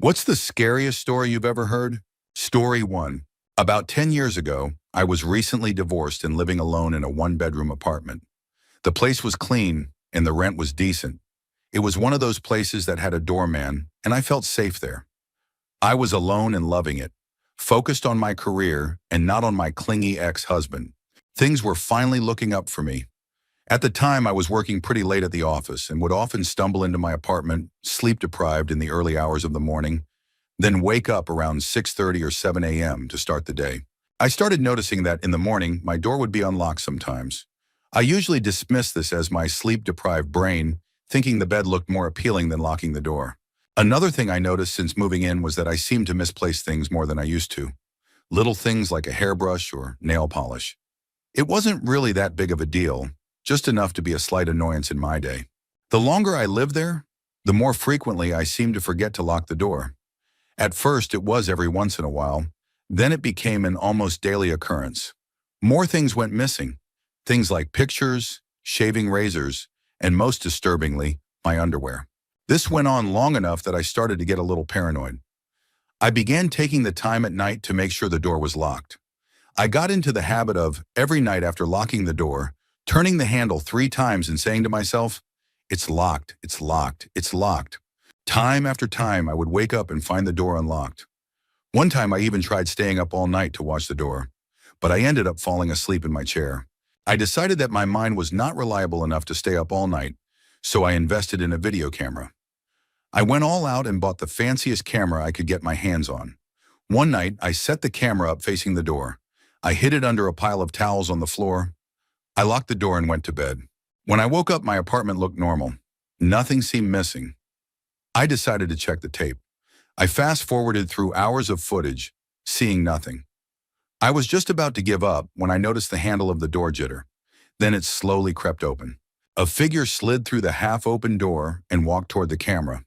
What's the scariest story you've ever heard? Story 1. About 10 years ago, I was recently divorced and living alone in a one-bedroom apartment. The place was clean and the rent was decent. It was one of those places that had a doorman, and I felt safe there. I was alone and loving it, focused on my career and not on my clingy ex-husband. Things were finally looking up for me. At the time, I was working pretty late at the office and would often stumble into my apartment, sleep-deprived in the early hours of the morning, then wake up around 6:30 or 7 a.m. to start the day. I started noticing that in the morning, my door would be unlocked sometimes. I usually dismissed this as my sleep-deprived brain, thinking the bed looked more appealing than locking the door. Another thing I noticed since moving in was that I seemed to misplace things more than I used to. Little things like a hairbrush or nail polish. It wasn't really that big of a deal, just enough to be a slight annoyance in my day. The longer I lived there, the more frequently I seemed to forget to lock the door. At first, it was every once in a while. Then it became an almost daily occurrence. More things went missing. Things like pictures, shaving razors, and most disturbingly, my underwear. This went on long enough that I started to get a little paranoid. I began taking the time at night to make sure the door was locked. I got into the habit of, every night after locking the door, turning the handle 3 times and saying to myself, "It's locked, it's locked, it's locked." Time after time, I would wake up and find the door unlocked. One time I even tried staying up all night to watch the door, but I ended up falling asleep in my chair. I decided that my mind was not reliable enough to stay up all night, so I invested in a video camera. I went all out and bought the fanciest camera I could get my hands on. One night, I set the camera up facing the door. I hid it under a pile of towels on the floor. I locked the door and went to bed. When I woke up, my apartment looked normal. Nothing seemed missing. I decided to check the tape. I fast-forwarded through hours of footage, seeing nothing. I was just about to give up when I noticed the handle of the door jitter. Then it slowly crept open. A figure slid through the half-open door and walked toward the camera.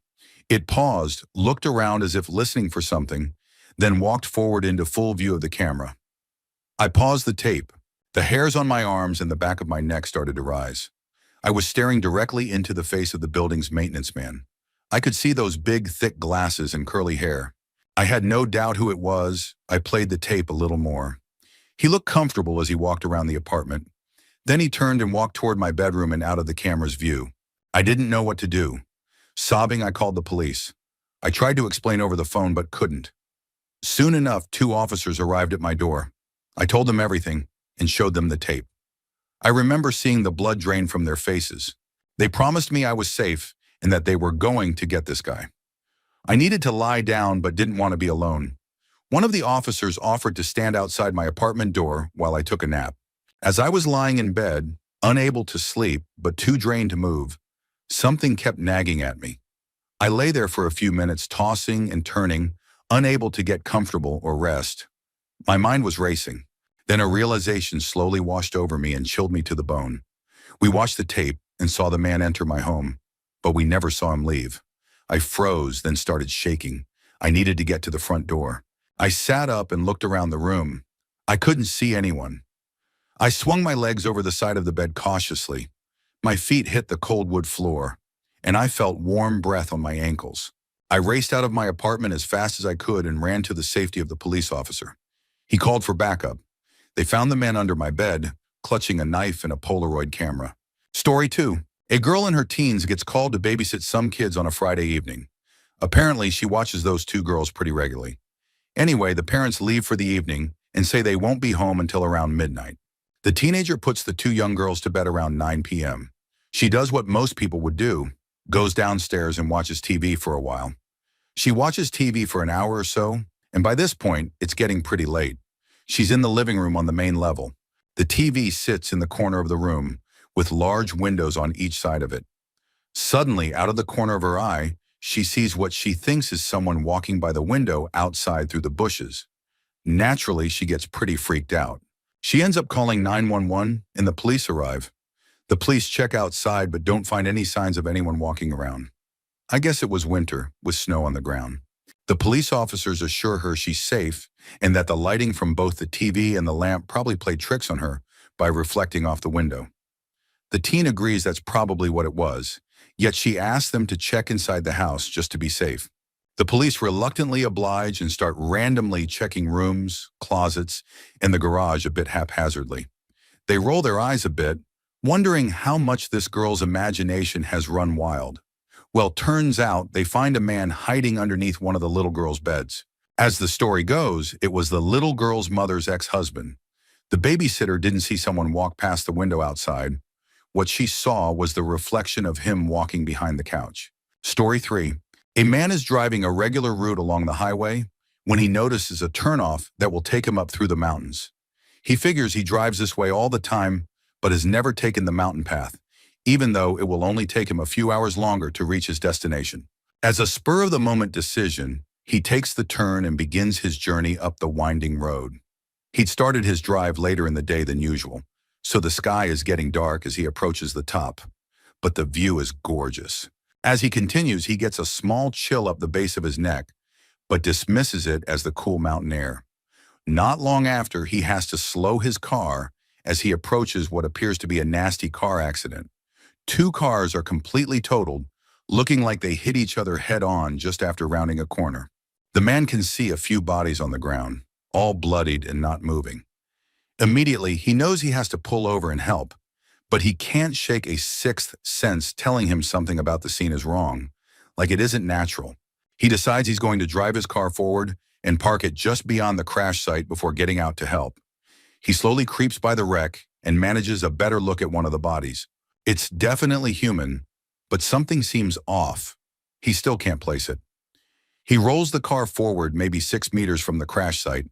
It paused, looked around as if listening for something, then walked forward into full view of the camera. I paused the tape. The hairs on my arms and the back of my neck started to rise. I was staring directly into the face of the building's maintenance man. I could see those big, thick glasses and curly hair. I had no doubt who it was. I played the tape a little more. He looked comfortable as he walked around the apartment. Then he turned and walked toward my bedroom and out of the camera's view. I didn't know what to do. Sobbing, I called the police. I tried to explain over the phone but couldn't. Soon enough, 2 officers arrived at my door. I told them everything and showed them the tape. I remember seeing the blood drain from their faces. They promised me I was safe and that they were going to get this guy. I needed to lie down but didn't want to be alone. One of the officers offered to stand outside my apartment door while I took a nap. As I was lying in bed, unable to sleep but too drained to move, something kept nagging at me. I lay there for a few minutes, tossing and turning, unable to get comfortable or rest. My mind was racing. Then a realization slowly washed over me and chilled me to the bone. We watched the tape and saw the man enter my home, but we never saw him leave. I froze, then started shaking. I needed to get to the front door. I sat up and looked around the room. I couldn't see anyone. I swung my legs over the side of the bed cautiously. My feet hit the cold wood floor, and I felt warm breath on my ankles. I raced out of my apartment as fast as I could and ran to the safety of the police officer. He called for backup. They found the man under my bed, clutching a knife and a Polaroid camera. Story 2. A girl in her teens gets called to babysit some kids on a Friday evening. Apparently, she watches those 2 girls pretty regularly. Anyway, the parents leave for the evening and say they won't be home until around midnight. The teenager puts the 2 young girls to bed around 9 p.m. She does what most people would do, goes downstairs and watches TV for a while. She watches TV for an hour or so, and by this point, it's getting pretty late. She's in the living room on the main level. The TV sits in the corner of the room, with large windows on each side of it. Suddenly, out of the corner of her eye, she sees what she thinks is someone walking by the window outside through the bushes. Naturally, she gets pretty freaked out. She ends up calling 911, and the police arrive. The police check outside but don't find any signs of anyone walking around. I guess it was winter, with snow on the ground. The police officers assure her she's safe and that the lighting from both the TV and the lamp probably played tricks on her by reflecting off the window. The teen agrees that's probably what it was, yet she asks them to check inside the house just to be safe. The police reluctantly oblige and start randomly checking rooms, closets, and the garage a bit haphazardly. They roll their eyes a bit, wondering how much this girl's imagination has run wild. Well, turns out they find a man hiding underneath one of the little girl's beds. As the story goes, it was the little girl's mother's ex-husband. The babysitter didn't see someone walk past the window outside. What she saw was the reflection of him walking behind the couch. Story 3. A man is driving a regular route along the highway when he notices a turnoff that will take him up through the mountains. He figures he drives this way all the time, but has never taken the mountain path, even though it will only take him a few hours longer to reach his destination. As a spur-of-the-moment decision, he takes the turn and begins his journey up the winding road. He'd started his drive later in the day than usual, so the sky is getting dark as he approaches the top. But the view is gorgeous. As he continues, he gets a small chill up the base of his neck, but dismisses it as the cool mountain air. Not long after, he has to slow his car as he approaches what appears to be a nasty car accident. Two cars are completely totaled, looking like they hit each other head-on just after rounding a corner. The man can see a few bodies on the ground, all bloodied and not moving. Immediately, he knows he has to pull over and help, but he can't shake a sixth sense telling him something about the scene is wrong, like it isn't natural. He decides he's going to drive his car forward and park it just beyond the crash site before getting out to help. He slowly creeps by the wreck and manages a better look at one of the bodies. It's definitely human, but something seems off. He still can't place it. He rolls the car forward maybe 6 meters from the crash site.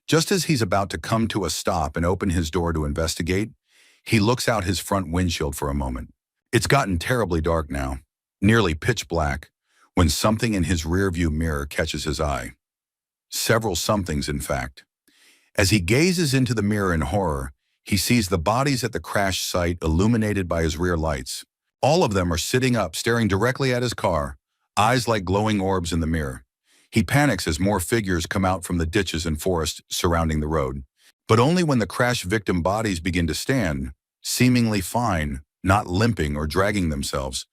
Just as he's about to come to a stop and open his door to investigate, he looks out his front windshield for a moment. It's gotten terribly dark now, nearly pitch black, when something in his rearview mirror catches his eye. Several somethings, in fact. As he gazes into the mirror in horror, he sees the bodies at the crash site illuminated by his rear lights. All of them are sitting up, staring directly at his car, eyes like glowing orbs in the mirror. He panics as more figures come out from the ditches and forest surrounding the road. But only when the crash victim bodies begin to stand, seemingly fine, not limping or dragging themselves,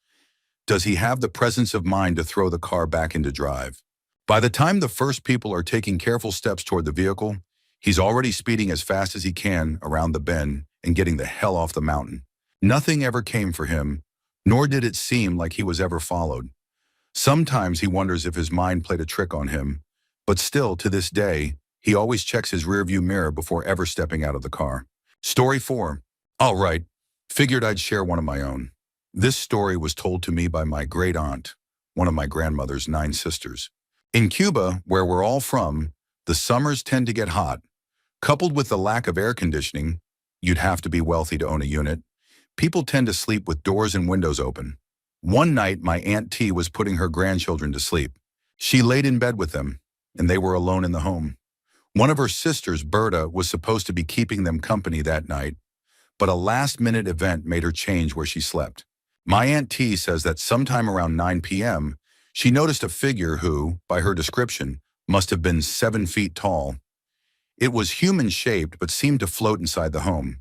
does he have the presence of mind to throw the car back into drive. By the time the first people are taking careful steps toward the vehicle, he's already speeding as fast as he can around the bend and getting the hell off the mountain. Nothing ever came for him, nor did it seem like he was ever followed. Sometimes he wonders if his mind played a trick on him, but still, to this day, he always checks his rearview mirror before ever stepping out of the car. Story 4. All right, figured I'd share one of my own. This story was told to me by my great aunt, one of my grandmother's 9 sisters. In Cuba, where we're all from, the summers tend to get hot. Coupled with the lack of air conditioning, you'd have to be wealthy to own a unit, people tend to sleep with doors and windows open. One night, my Aunt T was putting her grandchildren to sleep. She laid in bed with them, and they were alone in the home. One of her sisters, Berta, was supposed to be keeping them company that night, but a last-minute event made her change where she slept. My Aunt T says that sometime around 9 p.m., she noticed a figure who, by her description, must have been 7 feet tall. It was human-shaped but seemed to float inside the home.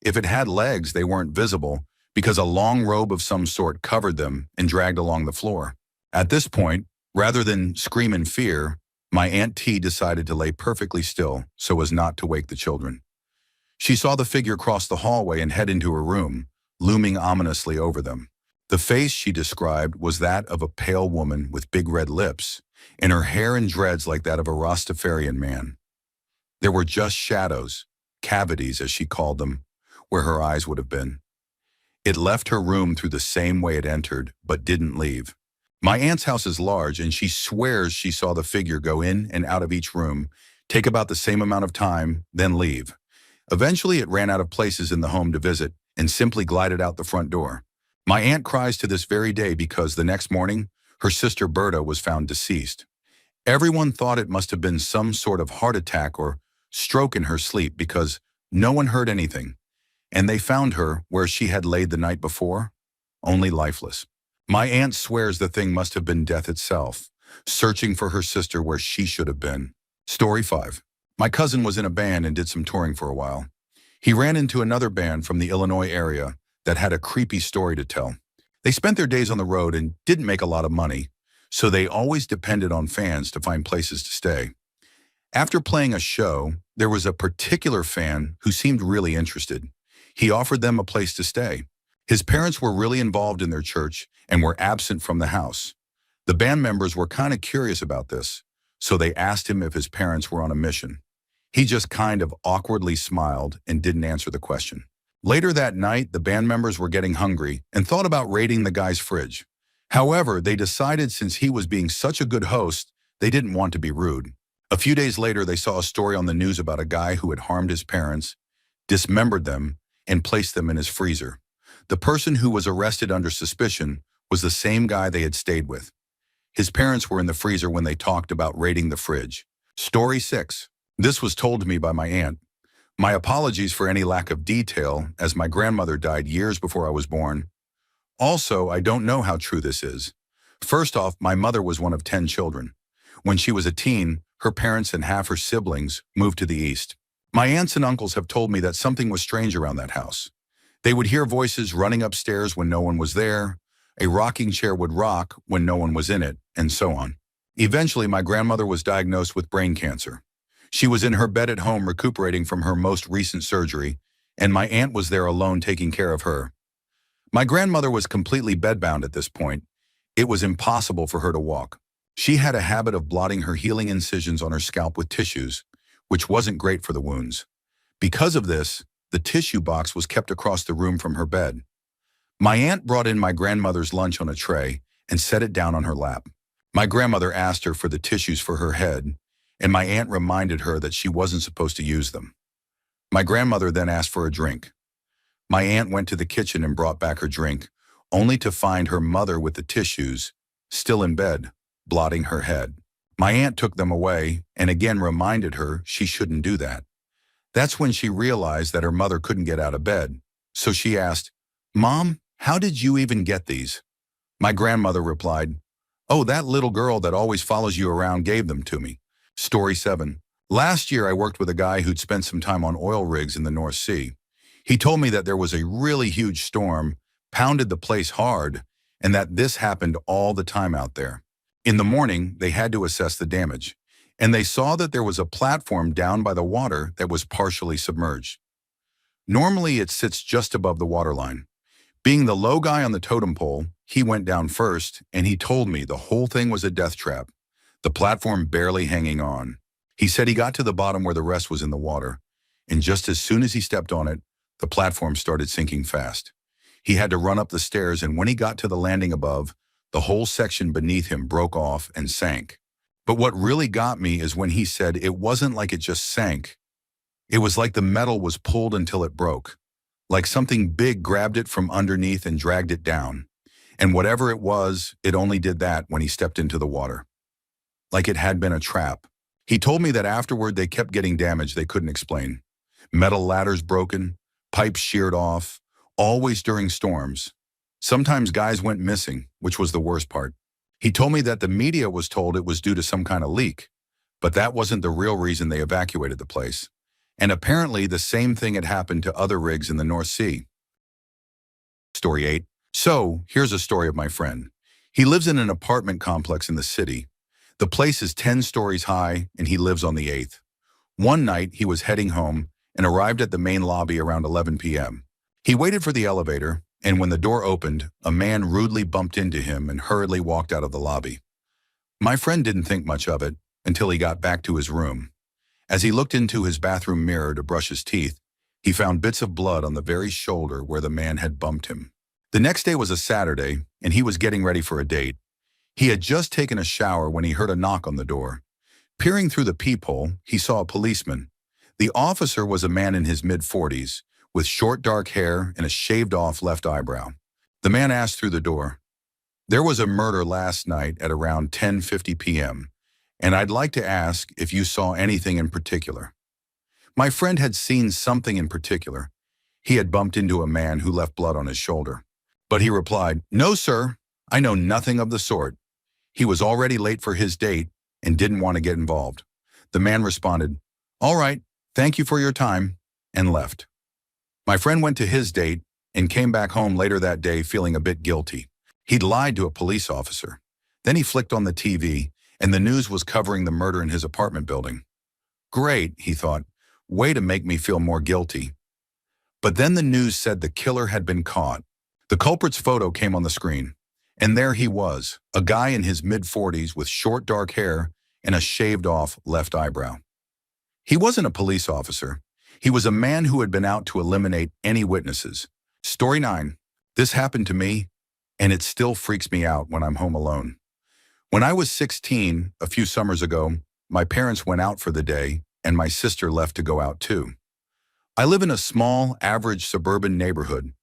If it had legs, they weren't visible because a long robe of some sort covered them and dragged along the floor. At this point, rather than scream in fear, my Aunt T decided to lay perfectly still so as not to wake the children. She saw the figure cross the hallway and head into her room, looming ominously over them. The face she described was that of a pale woman with big red lips, and her hair and dreads like that of a Rastafarian man. There were just shadows, cavities as she called them, where her eyes would have been. It left her room through the same way it entered, but didn't leave. My aunt's house is large, and she swears she saw the figure go in and out of each room, take about the same amount of time, then leave. Eventually, it ran out of places in the home to visit and simply glided out the front door. My aunt cries to this very day because the next morning, her sister Berta was found deceased. Everyone thought it must have been some sort of heart attack or stroke in her sleep because no one heard anything, and they found her where she had laid the night before, only lifeless. My aunt swears the thing must have been death itself, searching for her sister where she should have been. Story 5. My cousin was in a band and did some touring for a while. He ran into another band from the Illinois area that had a creepy story to tell. They spent their days on the road and didn't make a lot of money, so they always depended on fans to find places to stay. After playing a show, there was a particular fan who seemed really interested. He offered them a place to stay. His parents were really involved in their church and were absent from the house. The band members were kind of curious about this, so they asked him if his parents were on a mission. He just kind of awkwardly smiled and didn't answer the question. Later that night, the band members were getting hungry and thought about raiding the guy's fridge. However, they decided since he was being such a good host, they didn't want to be rude. A few days later, they saw a story on the news about a guy who had harmed his parents, dismembered them, and placed them in his freezer. The person who was arrested under suspicion was the same guy they had stayed with. His parents were in the freezer when they talked about raiding the fridge. Story 6. This was told to me by my aunt. My apologies for any lack of detail, as my grandmother died years before I was born. Also, I don't know how true this is. First off, my mother was one of 10 children. When she was a teen, her parents and half her siblings moved to the east. My aunts and uncles have told me that something was strange around that house. They would hear voices running upstairs when no one was there, a rocking chair would rock when no one was in it, and so on. Eventually, my grandmother was diagnosed with brain cancer. She was in her bed at home recuperating from her most recent surgery, and my aunt was there alone taking care of her. My grandmother was completely bedbound at this point. It was impossible for her to walk. She had a habit of blotting her healing incisions on her scalp with tissues, which wasn't great for the wounds. Because of this, the tissue box was kept across the room from her bed. My aunt brought in my grandmother's lunch on a tray and set it down on her lap. My grandmother asked her for the tissues for her head, and my aunt reminded her that she wasn't supposed to use them. My grandmother then asked for a drink. My aunt went to the kitchen and brought back her drink, only to find her mother with the tissues, still in bed, blotting her head. My aunt took them away and again reminded her she shouldn't do that. That's when she realized that her mother couldn't get out of bed, so she asked, "Mom, how did you even get these?" My grandmother replied, "Oh, that little girl that always follows you around gave them to me." Story 7. Last year I worked with a guy who'd spent some time on oil rigs in the North Sea. He told me that there was a really huge storm, pounded the place hard, and that this happened all the time out there. In the morning, they had to assess the damage, and they saw that there was a platform down by the water that was partially submerged. Normally, it sits just above the waterline. Being the low guy on the totem pole, he went down first, and he told me the whole thing was a death trap, the platform barely hanging on. He said he got to the bottom where the rest was in the water, and just as soon as he stepped on it, the platform started sinking fast. He had to run up the stairs, and when he got to the landing above, the whole section beneath him broke off and sank. But what really got me is when he said it wasn't like it just sank. It was like the metal was pulled until it broke. Like something big grabbed it from underneath and dragged it down. And whatever it was, it only did that when he stepped into the water. Like it had been a trap. He told me that afterward they kept getting damage they couldn't explain. Metal ladders broken, pipes sheared off, always during storms. Sometimes guys went missing, which was the worst part. He told me that the media was told it was due to some kind of leak, but that wasn't the real reason they evacuated the place. And apparently the same thing had happened to other rigs in the North Sea. Story 8. So, here's a story of my friend. He lives in an apartment complex in the city. The place is 10 stories high, and he lives on the 8th. One night, he was heading home and arrived at the main lobby around 11 p.m. He waited for the elevator, and when the door opened, a man rudely bumped into him and hurriedly walked out of the lobby. My friend didn't think much of it until he got back to his room. As he looked into his bathroom mirror to brush his teeth, he found bits of blood on the very shoulder where the man had bumped him. The next day was a Saturday, and he was getting ready for a date. He had just taken a shower when he heard a knock on the door. Peering through the peephole, he saw a policeman. The officer was a man in his mid-40s, with short dark hair and a shaved-off left eyebrow. The man asked through the door, "There was a murder last night at around 10:50 p.m., and I'd like to ask if you saw anything in particular." My friend had seen something in particular. He had bumped into a man who left blood on his shoulder. But he replied, "No, sir, I know nothing of the sort." He was already late for his date and didn't want to get involved. The man responded, "All right, thank you for your time," and left. My friend went to his date and came back home later that day feeling a bit guilty. He'd lied to a police officer. Then he flicked on the TV, and the news was covering the murder in his apartment building. Great, he thought. Way to make me feel more guilty. But then the news said the killer had been caught. The culprit's photo came on the screen, and there he was, a guy in his mid-40s with short dark hair and a shaved-off left eyebrow. He wasn't a police officer. He was a man who had been out to eliminate any witnesses. Story 9. This happened to me, and it still freaks me out when I'm home alone. When I was 16, a few summers ago, my parents went out for the day, and my sister left to go out too. I live in a small, average suburban neighborhood.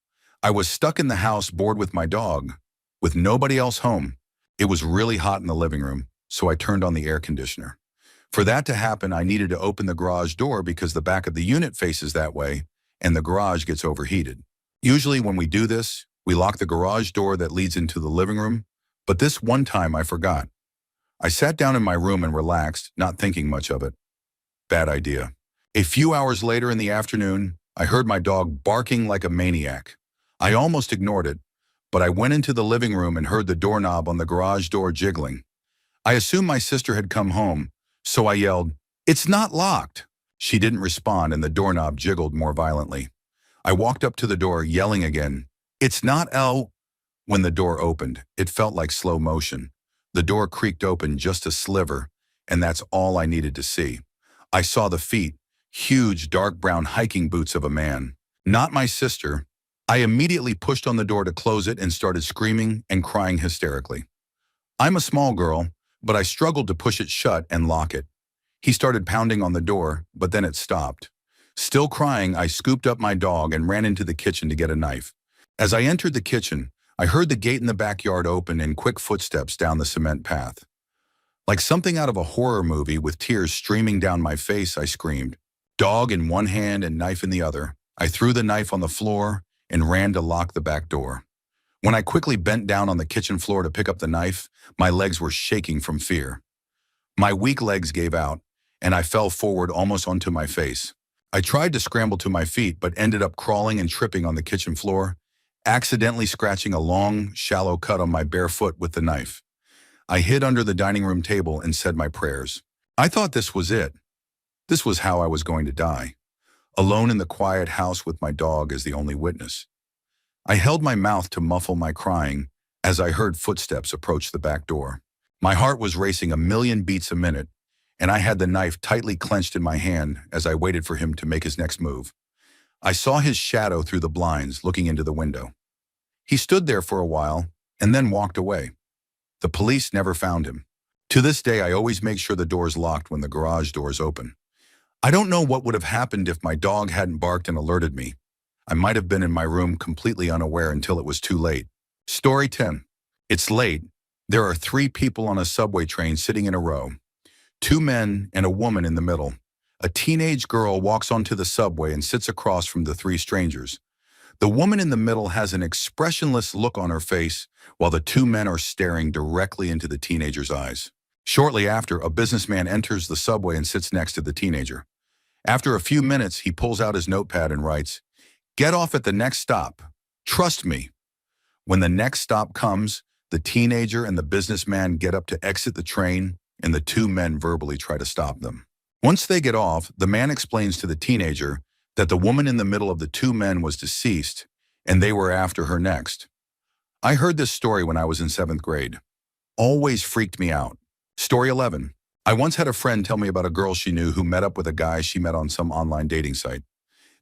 I was stuck in the house bored with my dog, with nobody else home. It was really hot in the living room, so I turned on the air conditioner. For that to happen, I needed to open the garage door because the back of the unit faces that way, and the garage gets overheated. Usually when we do this, we lock the garage door that leads into the living room, but this one time I forgot. I sat down in my room and relaxed, not thinking much of it. Bad idea. A few hours later in the afternoon, I heard my dog barking like a maniac. I almost ignored it, but I went into the living room and heard the doorknob on the garage door jiggling. I assumed my sister had come home, so I yelled, "It's not locked!" She didn't respond and the doorknob jiggled more violently. I walked up to the door, yelling again, "It's not L." When the door opened, it felt like slow motion. The door creaked open just a sliver, and that's all I needed to see. I saw the feet, huge dark brown hiking boots of a man. Not my sister. I immediately pushed on the door to close it and started screaming and crying hysterically. I'm a small girl, but I struggled to push it shut and lock it. He started pounding on the door, but then it stopped. Still crying, I scooped up my dog and ran into the kitchen to get a knife. As I entered the kitchen, I heard the gate in the backyard open and quick footsteps down the cement path. Like something out of a horror movie with tears streaming down my face, I screamed. Dog in one hand and knife in the other, I threw the knife on the floor and ran to lock the back door. When I quickly bent down on the kitchen floor to pick up the knife, my legs were shaking from fear. My weak legs gave out, and I fell forward almost onto my face. I tried to scramble to my feet, but ended up crawling and tripping on the kitchen floor, accidentally scratching a long, shallow cut on my bare foot with the knife. I hid under the dining room table and said my prayers. I thought this was it. This was how I was going to die, alone in the quiet house with my dog as the only witness. I held my mouth to muffle my crying as I heard footsteps approach the back door. My heart was racing a million beats a minute, and I had the knife tightly clenched in my hand as I waited for him to make his next move. I saw his shadow through the blinds looking into the window. He stood there for a while and then walked away. The police never found him. To this day, I always make sure the door is locked when the garage door is open. I don't know what would have happened if my dog hadn't barked and alerted me. I might have been in my room completely unaware until it was too late. Story 10. It's late. There are 3 people on a subway train sitting in a row. 2 men and a woman in the middle. A teenage girl walks onto the subway and sits across from the 3 strangers. The woman in the middle has an expressionless look on her face, while the 2 men are staring directly into the teenager's eyes. Shortly after, a businessman enters the subway and sits next to the teenager. After a few minutes, he pulls out his notepad and writes, "Get off at the next stop. Trust me." When the next stop comes, the teenager and the businessman get up to exit the train, and the 2 men verbally try to stop them. Once they get off, the man explains to the teenager that the woman in the middle of the 2 men was deceased, and they were after her next. I heard this story when I was in 7th grade. Always freaked me out. Story 11. I once had a friend tell me about a girl she knew who met up with a guy she met on some online dating site.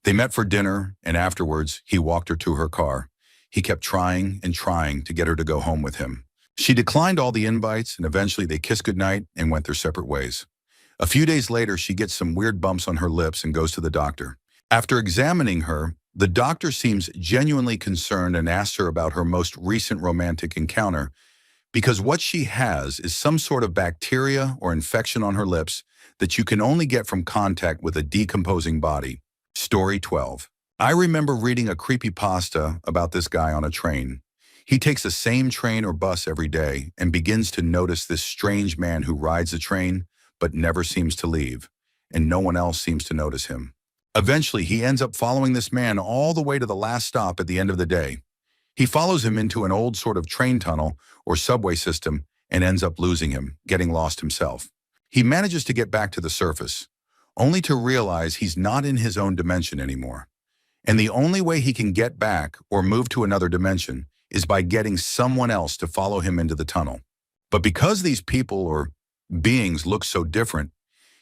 They met for dinner, and afterwards, he walked her to her car. He kept trying and trying to get her to go home with him. She declined all the invites, and eventually they kissed goodnight and went their separate ways. A few days later, she gets some weird bumps on her lips and goes to the doctor. After examining her, the doctor seems genuinely concerned and asks her about her most recent romantic encounter, because what she has is some sort of bacteria or infection on her lips that you can only get from contact with a decomposing body. Story 12. I remember reading a creepypasta about this guy on a train. He takes the same train or bus every day and begins to notice this strange man who rides the train but never seems to leave, and no one else seems to notice him. Eventually, he ends up following this man all the way to the last stop at the end of the day. He follows him into an old sort of train tunnel or subway system and ends up losing him, getting lost himself. He manages to get back to the surface, only to realize he's not in his own dimension anymore. And the only way he can get back or move to another dimension is by getting someone else to follow him into the tunnel. But because these people or beings look so different,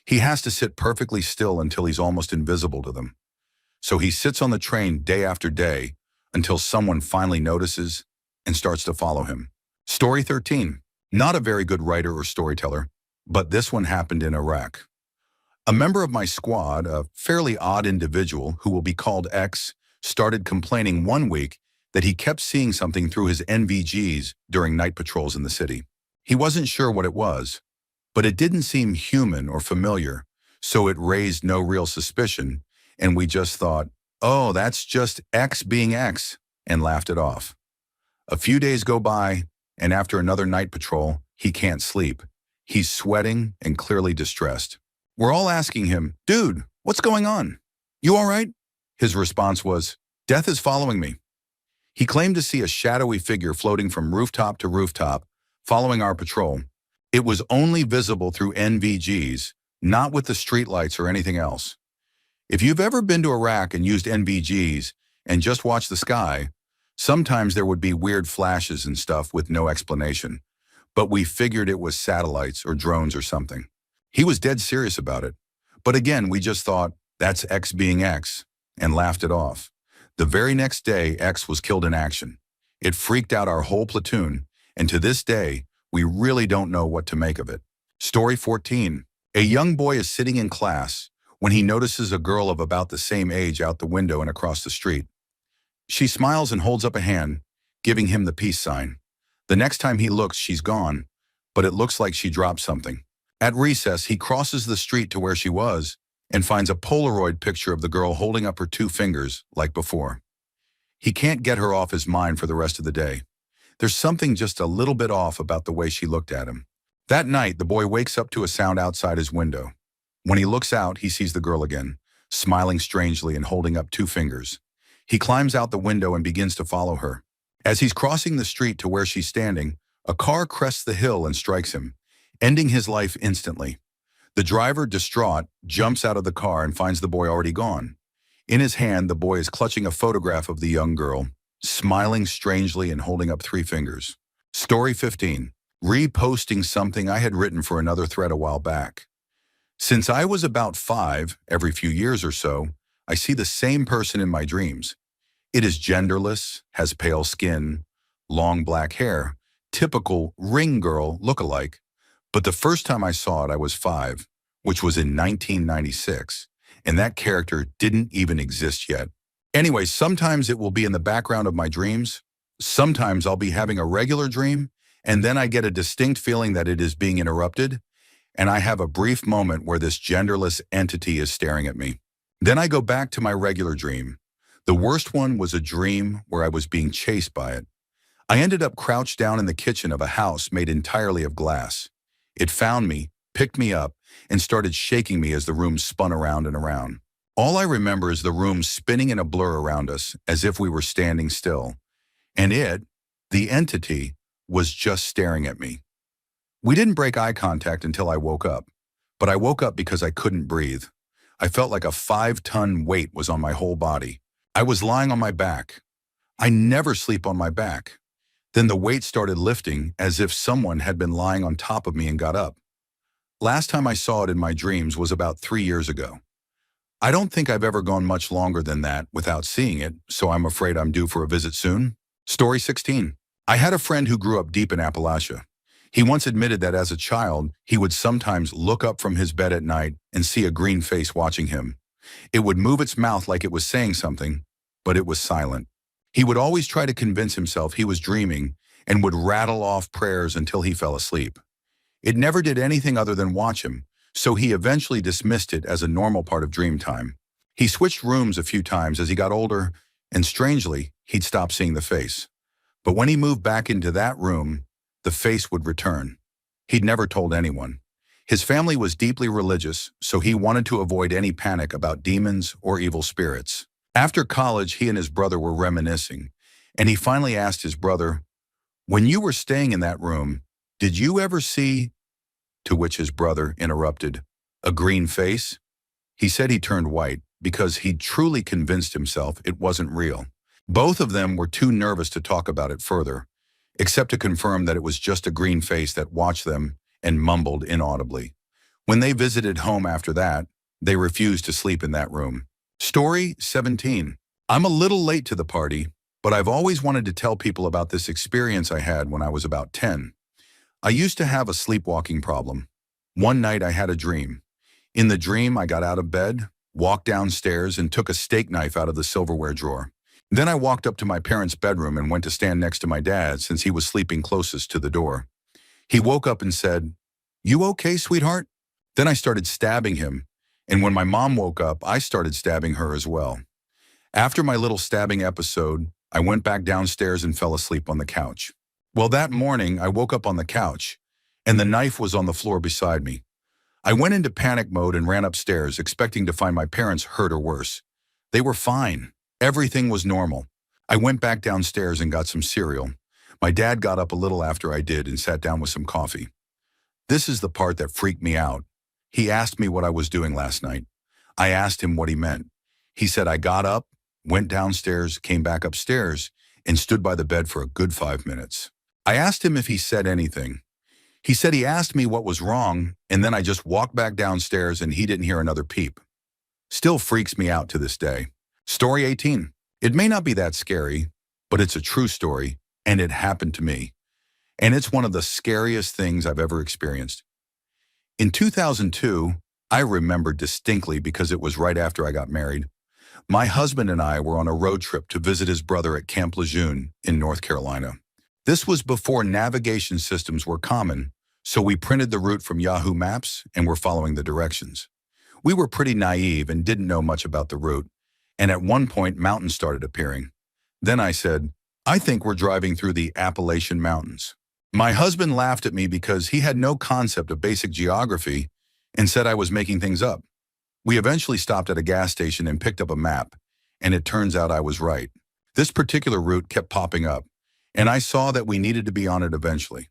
he has to sit perfectly still until he's almost invisible to them. So he sits on the train day after day until someone finally notices and starts to follow him. Story 13. Not a very good writer or storyteller, but this one happened in Iraq. A member of my squad, a fairly odd individual who will be called X, started complaining one week that he kept seeing something through his NVGs during night patrols in the city. He wasn't sure what it was, but it didn't seem human or familiar, so it raised no real suspicion, and we just thought, oh, that's just X being X, and laughed it off. A few days go by, and after another night patrol, he can't sleep. He's sweating and clearly distressed. We're all asking him, dude, what's going on? You all right? His response was, death is following me. He claimed to see a shadowy figure floating from rooftop to rooftop, following our patrol. It was only visible through NVGs, not with the streetlights or anything else. If you've ever been to Iraq and used NVGs and just watched the sky, sometimes there would be weird flashes and stuff with no explanation, but we figured it was satellites or drones or something. He was dead serious about it. But again, we just thought, that's X being X, and laughed it off. The very next day, X was killed in action. It freaked out our whole platoon, and to this day, we really don't know what to make of it. Story 14. A young boy is sitting in class when he notices a girl of about the same age out the window and across the street. She smiles and holds up a hand, giving him the peace sign. The next time he looks, she's gone, but it looks like she dropped something. At recess, he crosses the street to where she was and finds a Polaroid picture of the girl holding up her two fingers like before. He can't get her off his mind for the rest of the day. There's something just a little bit off about the way she looked at him. That night, the boy wakes up to a sound outside his window. When he looks out, he sees the girl again, smiling strangely and holding up two fingers. He climbs out the window and begins to follow her. As he's crossing the street to where she's standing, a car crests the hill and strikes him, ending his life instantly. The driver, distraught, jumps out of the car and finds the boy already gone. In his hand, the boy is clutching a photograph of the young girl, smiling strangely and holding up three fingers. Story 15. Reposting something I had written for another thread a while back. Since I was about 5, every few years or so, I see the same person in my dreams. It is genderless, has pale skin, long black hair, typical ring girl look-alike. But the first time I saw it, I was 5, which was in 1996, and that character didn't even exist yet. Anyway, sometimes it will be in the background of my dreams. Sometimes I'll be having a regular dream, and then I get a distinct feeling that it is being interrupted, and I have a brief moment where this genderless entity is staring at me. Then I go back to my regular dream. The worst one was a dream where I was being chased by it. I ended up crouched down in the kitchen of a house made entirely of glass. It found me, picked me up, and started shaking me as the room spun around and around. All I remember is the room spinning in a blur around us, as if we were standing still. And it, the entity, was just staring at me. We didn't break eye contact until I woke up, but I woke up because I couldn't breathe. I felt like a 5-ton weight was on my whole body. I was lying on my back. I never sleep on my back. Then the weight started lifting as if someone had been lying on top of me and got up. Last time I saw it in my dreams was about 3 years ago. I don't think I've ever gone much longer than that without seeing it, so I'm afraid I'm due for a visit soon. Story 16. I had a friend who grew up deep in Appalachia. He once admitted that as a child, he would sometimes look up from his bed at night and see a green face watching him. It would move its mouth like it was saying something, but it was silent. He would always try to convince himself he was dreaming and would rattle off prayers until he fell asleep. It never did anything other than watch him, so he eventually dismissed it as a normal part of dream time. He switched rooms a few times as he got older, and strangely, he'd stop seeing the face. But when he moved back into that room, the face would return. He'd never told anyone. His family was deeply religious, so he wanted to avoid any panic about demons or evil spirits. After college, he and his brother were reminiscing, and he finally asked his brother, "When you were staying in that room, Did you ever see, to which his brother interrupted, a green face? He said he turned white because he'd truly convinced himself it wasn't real. Both of them were too nervous to talk about it further, except to confirm that it was just a green face that watched them and mumbled inaudibly. When they visited home after that, they refused to sleep in that room. Story 17. I'm a little late to the party, but I've always wanted to tell people about this experience I had when I was about 10. I used to have a sleepwalking problem. One night I had a dream. In the dream, I got out of bed, walked downstairs, and took a steak knife out of the silverware drawer. Then I walked up to my parents' bedroom and went to stand next to my dad since he was sleeping closest to the door. He woke up and said, "You okay, sweetheart?" Then I started stabbing him, and when my mom woke up, I started stabbing her as well. After my little stabbing episode, I went back downstairs and fell asleep on the couch. Well, that morning, I woke up on the couch, and the knife was on the floor beside me. I went into panic mode and ran upstairs, expecting to find my parents hurt or worse. They were fine. Everything was normal. I went back downstairs and got some cereal. My dad got up a little after I did and sat down with some coffee. This is the part that freaked me out. He asked me what I was doing last night. I asked him what he meant. He said I got up, went downstairs, came back upstairs, and stood by the bed for a good 5 minutes. I asked him if he said anything. He said he asked me what was wrong, and then I just walked back downstairs and he didn't hear another peep. Still freaks me out to this day. Story 18. It may not be that scary, but it's a true story, and it happened to me. And it's one of the scariest things I've ever experienced. In 2002, I remember distinctly because it was right after I got married. My husband and I were on a road trip to visit his brother at Camp Lejeune in North Carolina. This was before navigation systems were common, so we printed the route from Yahoo Maps and were following the directions. We were pretty naive and didn't know much about the route, and at one point mountains started appearing. Then I said, "I think we're driving through the Appalachian Mountains." My husband laughed at me because he had no concept of basic geography and said I was making things up. We eventually stopped at a gas station and picked up a map, and it turns out I was right. This particular route kept popping up, and I saw that we needed to be on it eventually.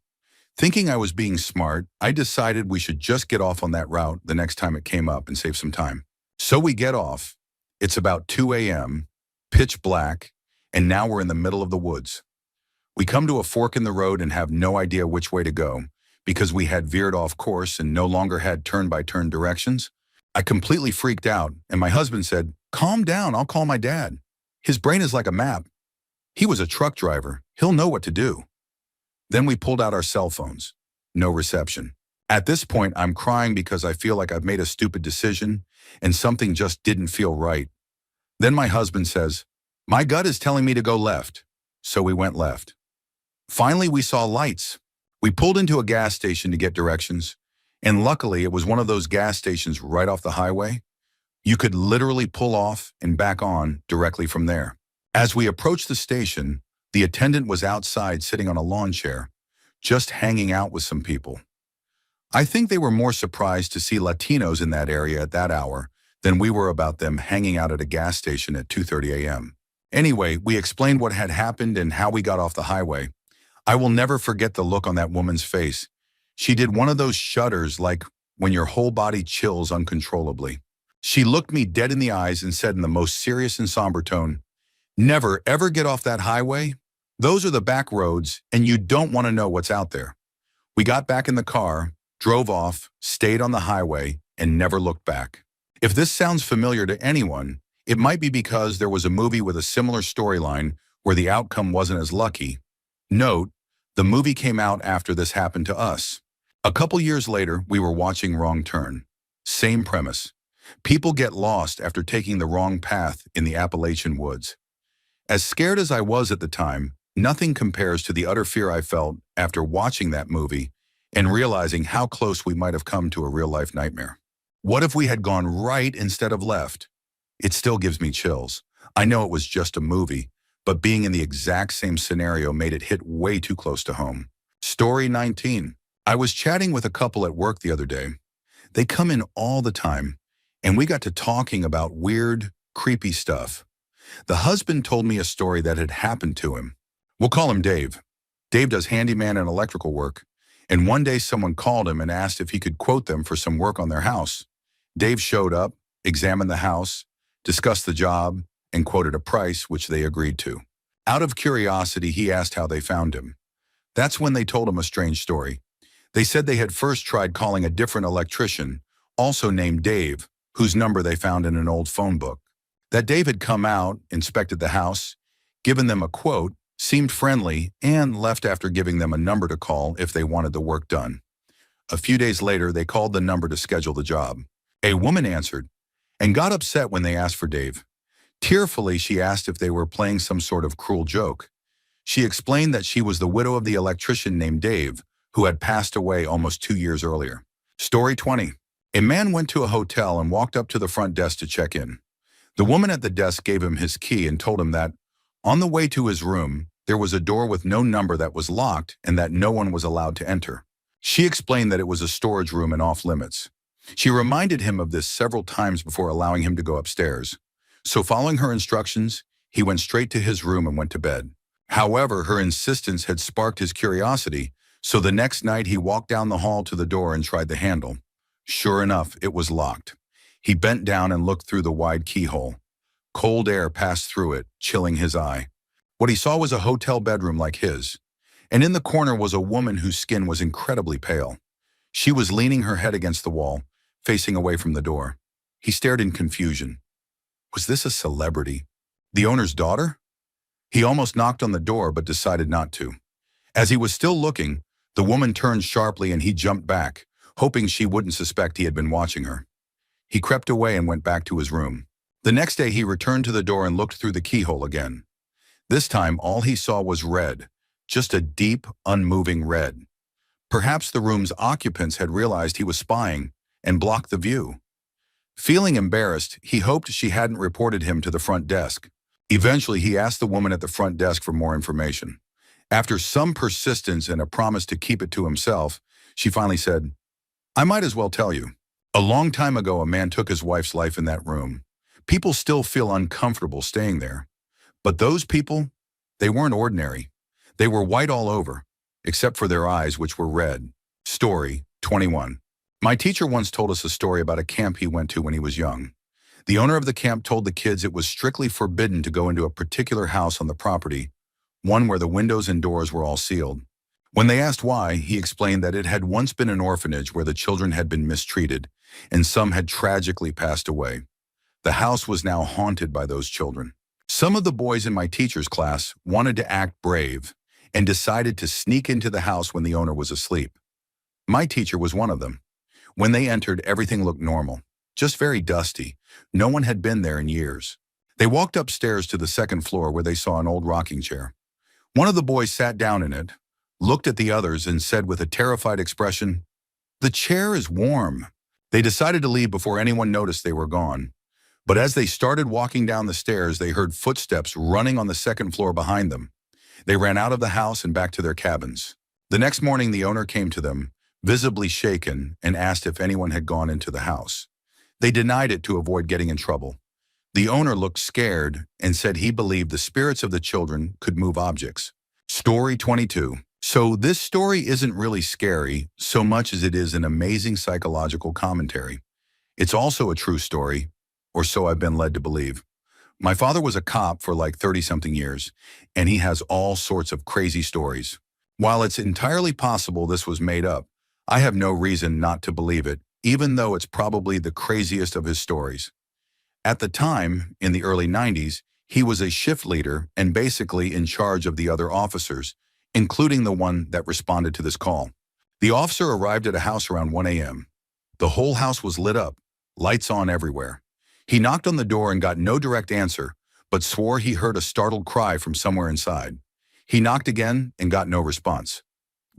Thinking I was being smart, I decided we should just get off on that route the next time it came up and save some time. So we get off. It's about 2 a.m., pitch black, and now we're in the middle of the woods. We come to a fork in the road and have no idea which way to go because we had veered off course and no longer had turn-by-turn directions. I completely freaked out, and my husband said, "Calm down, I'll call my dad. His brain is like a map. He was a truck driver. He'll know what to do." Then we pulled out our cell phones. No reception. At this point, I'm crying because I feel like I've made a stupid decision and something just didn't feel right. Then my husband says, "My gut is telling me to go left." So we went left. Finally, we saw lights. We pulled into a gas station to get directions, and luckily it was one of those gas stations right off the highway. You could literally pull off and back on directly from there. As we approached the station, the attendant was outside sitting on a lawn chair, just hanging out with some people. I think they were more surprised to see Latinos in that area at that hour than we were about them hanging out at a gas station at 2:30 a.m. Anyway, we explained what had happened and how we got off the highway. I will never forget the look on that woman's face. She did one of those shudders like when your whole body chills uncontrollably. She looked me dead in the eyes and said in the most serious and somber tone, "Never, ever get off that highway. Those are the back roads, and you don't want to know what's out there." We got back in the car, drove off, stayed on the highway, and never looked back. If this sounds familiar to anyone, it might be because there was a movie with a similar storyline where the outcome wasn't as lucky. Note, the movie came out after this happened to us. A couple years later, we were watching Wrong Turn. Same premise. People get lost after taking the wrong path in the Appalachian woods. As scared as I was at the time, nothing compares to the utter fear I felt after watching that movie and realizing how close we might have come to a real-life nightmare. What if we had gone right instead of left? It still gives me chills. I know it was just a movie, but being in the exact same scenario made it hit way too close to home. Story 19. I was chatting with a couple at work the other day. They come in all the time, and we got to talking about weird, creepy stuff. The husband told me a story that had happened to him. We'll call him Dave. Dave does handyman and electrical work, And one day someone called him and asked if he could quote them for some work on their house. Dave showed up, examined the house, discussed the job, and quoted a price which they agreed to. Out of curiosity, he asked how they found him. That's when they told him a strange story. They said they had first tried calling a different electrician, also named Dave, whose number they found in an old phone book. That Dave had come out, inspected the house, given them a quote, seemed friendly, and left after giving them a number to call if they wanted the work done. A few days later, they called the number to schedule the job. A woman answered and got upset when they asked for Dave. Tearfully, she asked if they were playing some sort of cruel joke. She explained that she was the widow of the electrician named Dave, who had passed away almost 2 years earlier. Story 20. A man went to a hotel and walked up to the front desk to check in. The woman at the desk gave him his key and told him that, on the way to his room, there was a door with no number that was locked and that no one was allowed to enter. She explained that it was a storage room and off limits. She reminded him of this several times before allowing him to go upstairs. So following her instructions, he went straight to his room and went to bed. However, her insistence had sparked his curiosity, so the next night he walked down the hall to the door and tried the handle. Sure enough, it was locked. He bent down and looked through the wide keyhole. Cold air passed through it, chilling his eye. What he saw was a hotel bedroom like his, and in the corner was a woman whose skin was incredibly pale. She was leaning her head against the wall, facing away from the door. He stared in confusion. Was this a celebrity? The owner's daughter? He almost knocked on the door but decided not to. As he was still looking, the woman turned sharply and he jumped back, hoping she wouldn't suspect he had been watching her. He crept away and went back to his room. The next day he returned to the door and looked through the keyhole again. This time all he saw was red, just a deep, unmoving red. Perhaps the room's occupants had realized he was spying and blocked the view. Feeling embarrassed, he hoped she hadn't reported him to the front desk. Eventually, he asked the woman at the front desk for more information. After some persistence and a promise to keep it to himself, she finally said, "I might as well tell you. A long time ago, a man took his wife's life in that room. People still feel uncomfortable staying there. But those people, they weren't ordinary. They were white all over, except for their eyes, which were red." Story 21. My teacher once told us a story about a camp he went to when he was young. The owner of the camp told the kids it was strictly forbidden to go into a particular house on the property, one where the windows and doors were all sealed. When they asked why, he explained that it had once been an orphanage where the children had been mistreated, and some had tragically passed away. The house was now haunted by those children. Some of the boys in my teacher's class wanted to act brave and decided to sneak into the house when the owner was asleep. My teacher was one of them. When they entered, everything looked normal, just very dusty. No one had been there in years. They walked upstairs to the second floor where they saw an old rocking chair. One of the boys sat down in it, looked at the others, and said with a terrified expression, "The chair is warm." They decided to leave before anyone noticed they were gone. But as they started walking down the stairs, they heard footsteps running on the second floor behind them. They ran out of the house and back to their cabins. The next morning, the owner came to them, visibly shaken, and asked if anyone had gone into the house. They denied it to avoid getting in trouble. The owner looked scared and said he believed the spirits of the children could move objects. Story 22. So this story isn't really scary so much as it is an amazing psychological commentary. It's also a true story, or so I've been led to believe. My father was a cop for like 30-something years, and he has all sorts of crazy stories. While it's entirely possible this was made up, I have no reason not to believe it, even though it's probably the craziest of his stories. At the time, in the early 90s, he was a shift leader and basically in charge of the other officers, including the one that responded to this call. The officer arrived at a house around 1 a.m. The whole house was lit up, lights on everywhere. He knocked on the door and got no direct answer, but swore he heard a startled cry from somewhere inside. He knocked again and got no response.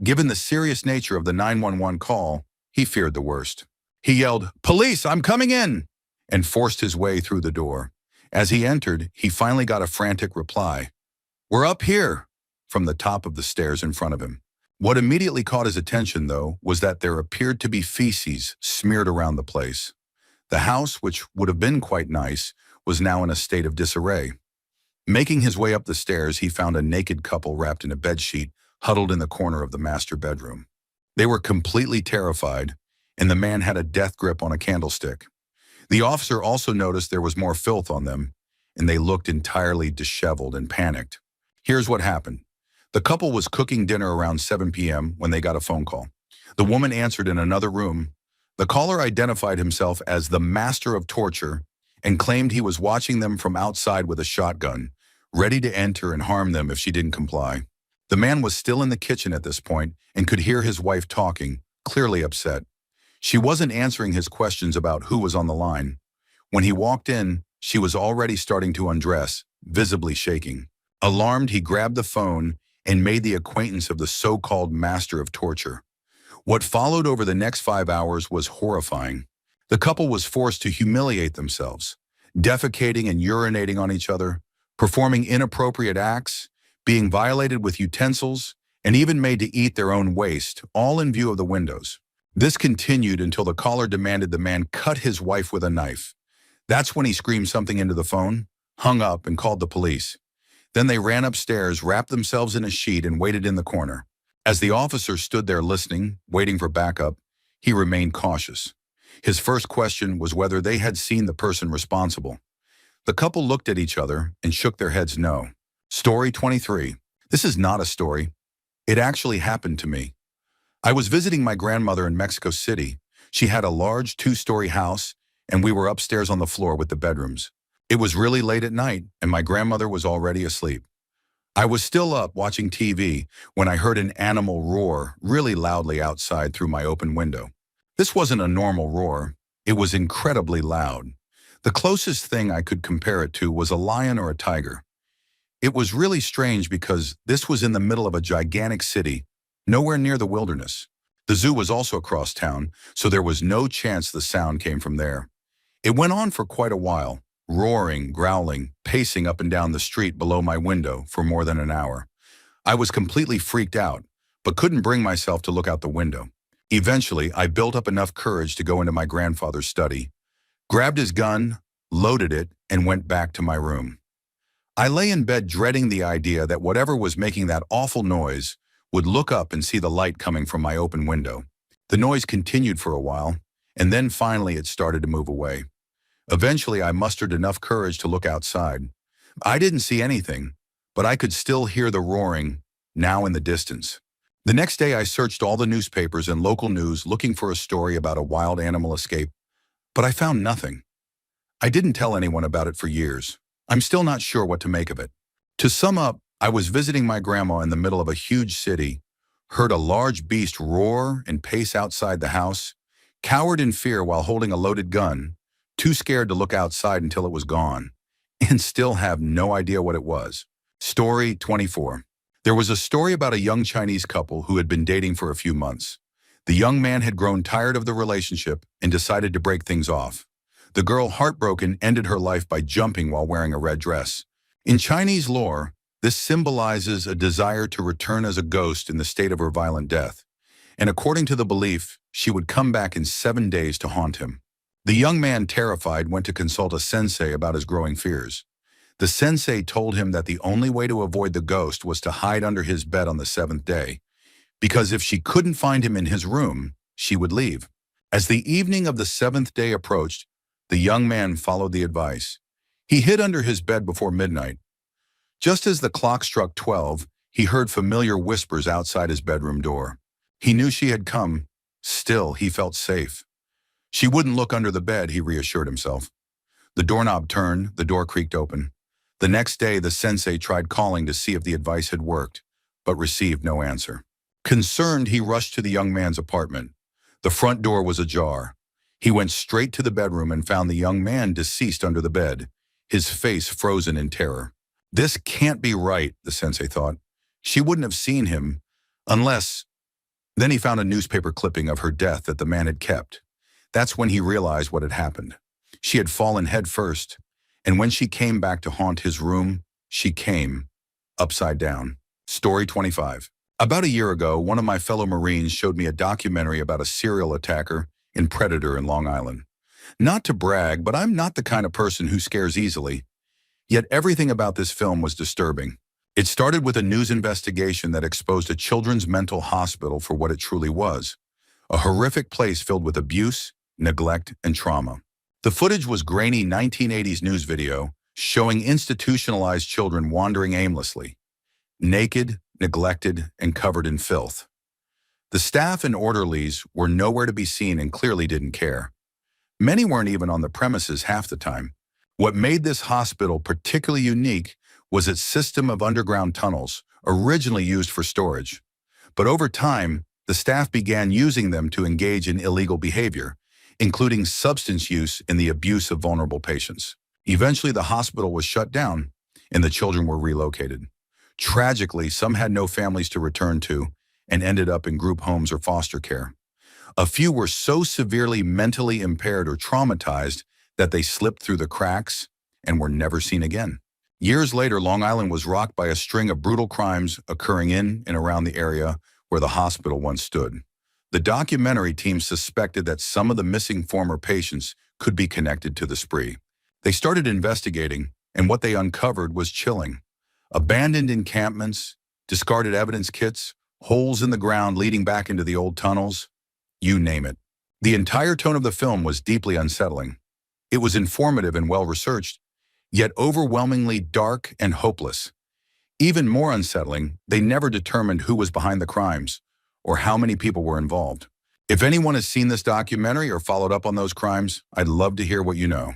Given the serious nature of the 911 call, he feared the worst. He yelled, "Police, I'm coming in!" and forced his way through the door. As he entered, he finally got a frantic reply, "We're up here," from the top of the stairs in front of him. What immediately caught his attention, though, was that there appeared to be feces smeared around the place. The house, which would have been quite nice, was now in a state of disarray. Making his way up the stairs, he found a naked couple wrapped in a bedsheet, huddled in the corner of the master bedroom. They were completely terrified, and the man had a death grip on a candlestick. The officer also noticed there was more filth on them, and they looked entirely disheveled and panicked. Here's what happened. The couple was cooking dinner around 7 p.m. when they got a phone call. The woman answered in another room. The caller identified himself as the master of torture and claimed he was watching them from outside with a shotgun, ready to enter and harm them if she didn't comply. The man was still in the kitchen at this point and could hear his wife talking, clearly upset. She wasn't answering his questions about who was on the line. When he walked in, she was already starting to undress, visibly shaking. Alarmed, he grabbed the phone and made the acquaintance of the so-called master of torture. What followed over the next 5 hours was horrifying. The couple was forced to humiliate themselves, defecating and urinating on each other, performing inappropriate acts, being violated with utensils, and even made to eat their own waste, all in view of the windows. This continued until the caller demanded the man cut his wife with a knife. That's when he screamed something into the phone, hung up, and called the police. Then they ran upstairs, wrapped themselves in a sheet, and waited in the corner. As the officer stood there listening, waiting for backup, he remained cautious. His first question was whether they had seen the person responsible. The couple looked at each other and shook their heads no. Story 23. This is not a story. It actually happened to me. I was visiting my grandmother in Mexico City. She had a large 2-story house, and we were upstairs on the floor with the bedrooms. It was really late at night, and my grandmother was already asleep. I was still up watching TV when I heard an animal roar really loudly outside through my open window. This wasn't a normal roar. It was incredibly loud. The closest thing I could compare it to was a lion or a tiger. It was really strange because this was in the middle of a gigantic city, nowhere near the wilderness. The zoo was also across town, so there was no chance the sound came from there. It went on for quite a while, roaring, growling, pacing up and down the street below my window for more than an hour. I was completely freaked out, but couldn't bring myself to look out the window. Eventually, I built up enough courage to go into my grandfather's study, grabbed his gun, loaded it, and went back to my room. I lay in bed dreading the idea that whatever was making that awful noise would look up and see the light coming from my open window. The noise continued for a while, and then finally it started to move away. Eventually, I mustered enough courage to look outside. I didn't see anything, but I could still hear the roaring, now in the distance. The next day, I searched all the newspapers and local news looking for a story about a wild animal escape, but I found nothing. I didn't tell anyone about it for years. I'm still not sure what to make of it. To sum up, I was visiting my grandma in the middle of a huge city, heard a large beast roar and pace outside the house, cowered in fear while holding a loaded gun, too scared to look outside until it was gone, and still have no idea what it was. Story 24. There was a story about a young Chinese couple who had been dating for a few months. The young man had grown tired of the relationship and decided to break things off. The girl, heartbroken, ended her life by jumping while wearing a red dress. In Chinese lore, this symbolizes a desire to return as a ghost in the state of her violent death. And according to the belief, she would come back in 7 days to haunt him. The young man, terrified, went to consult a sensei about his growing fears. The sensei told him that the only way to avoid the ghost was to hide under his bed on the 7th day, because if she couldn't find him in his room, she would leave. As the evening of the 7th day approached, the young man followed the advice. He hid under his bed before midnight. Just as the clock struck 12, he heard familiar whispers outside his bedroom door. He knew she had come. Still, he felt safe. She wouldn't look under the bed, he reassured himself. The doorknob turned, the door creaked open. The next day, the sensei tried calling to see if the advice had worked, but received no answer. Concerned, he rushed to the young man's apartment. The front door was ajar. He went straight to the bedroom and found the young man deceased under the bed, his face frozen in terror. This can't be right, the sensei thought. She wouldn't have seen him unless... Then he found a newspaper clipping of her death that the man had kept. That's when he realized what had happened. She had fallen head first, and when she came back to haunt his room, she came upside down. Story 25. About a year ago, one of my fellow Marines showed me a documentary about a serial attacker in Predator in Long Island. Not to brag, but I'm not the kind of person who scares easily. Yet everything about this film was disturbing. It started with a news investigation that exposed a children's mental hospital for what it truly was, a horrific place filled with abuse, neglect, and trauma. The footage was grainy 1980s news video showing institutionalized children wandering aimlessly, naked, neglected, and covered in filth. The staff and orderlies were nowhere to be seen and clearly didn't care. Many weren't even on the premises half the time. What made this hospital particularly unique was its system of underground tunnels, originally used for storage. But over time, the staff began using them to engage in illegal behavior, including substance use in the abuse of vulnerable patients. Eventually, the hospital was shut down, and the children were relocated. Tragically, some had no families to return to and ended up in group homes or foster care. A few were so severely mentally impaired or traumatized that they slipped through the cracks and were never seen again. Years later, Long Island was rocked by a string of brutal crimes occurring in and around the area where the hospital once stood. The documentary team suspected that some of the missing former patients could be connected to the spree. They started investigating, and what they uncovered was chilling. Abandoned encampments, discarded evidence kits, holes in the ground leading back into the old tunnels, you name it. The entire tone of the film was deeply unsettling. It was informative and well-researched, yet overwhelmingly dark and hopeless. Even more unsettling, they never determined who was behind the crimes or how many people were involved. If anyone has seen this documentary or followed up on those crimes, I'd love to hear what you know.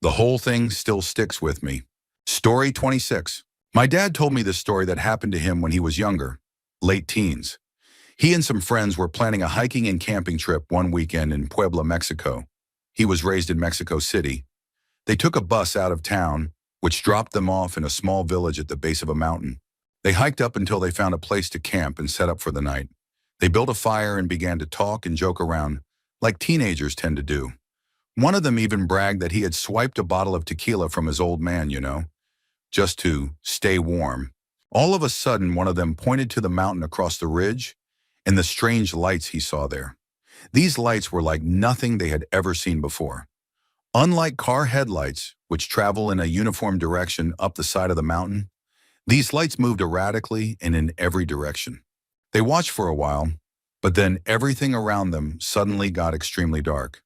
The whole thing still sticks with me. Story 26. My dad told me this story that happened to him when he was younger, late teens. He and some friends were planning a hiking and camping trip one weekend in Puebla, Mexico. He was raised in Mexico City. They took a bus out of town, which dropped them off in a small village at the base of a mountain. They hiked up until they found a place to camp and set up for the night. They built a fire and began to talk and joke around, like teenagers tend to do. One of them even bragged that he had swiped a bottle of tequila from his old man, just to stay warm. All of a sudden, one of them pointed to the mountain across the ridge and the strange lights he saw there. These lights were like nothing they had ever seen before. Unlike car headlights, which travel in a uniform direction up the side of the mountain, these lights moved erratically and in every direction. They watched for a while, but then everything around them suddenly got extremely dark.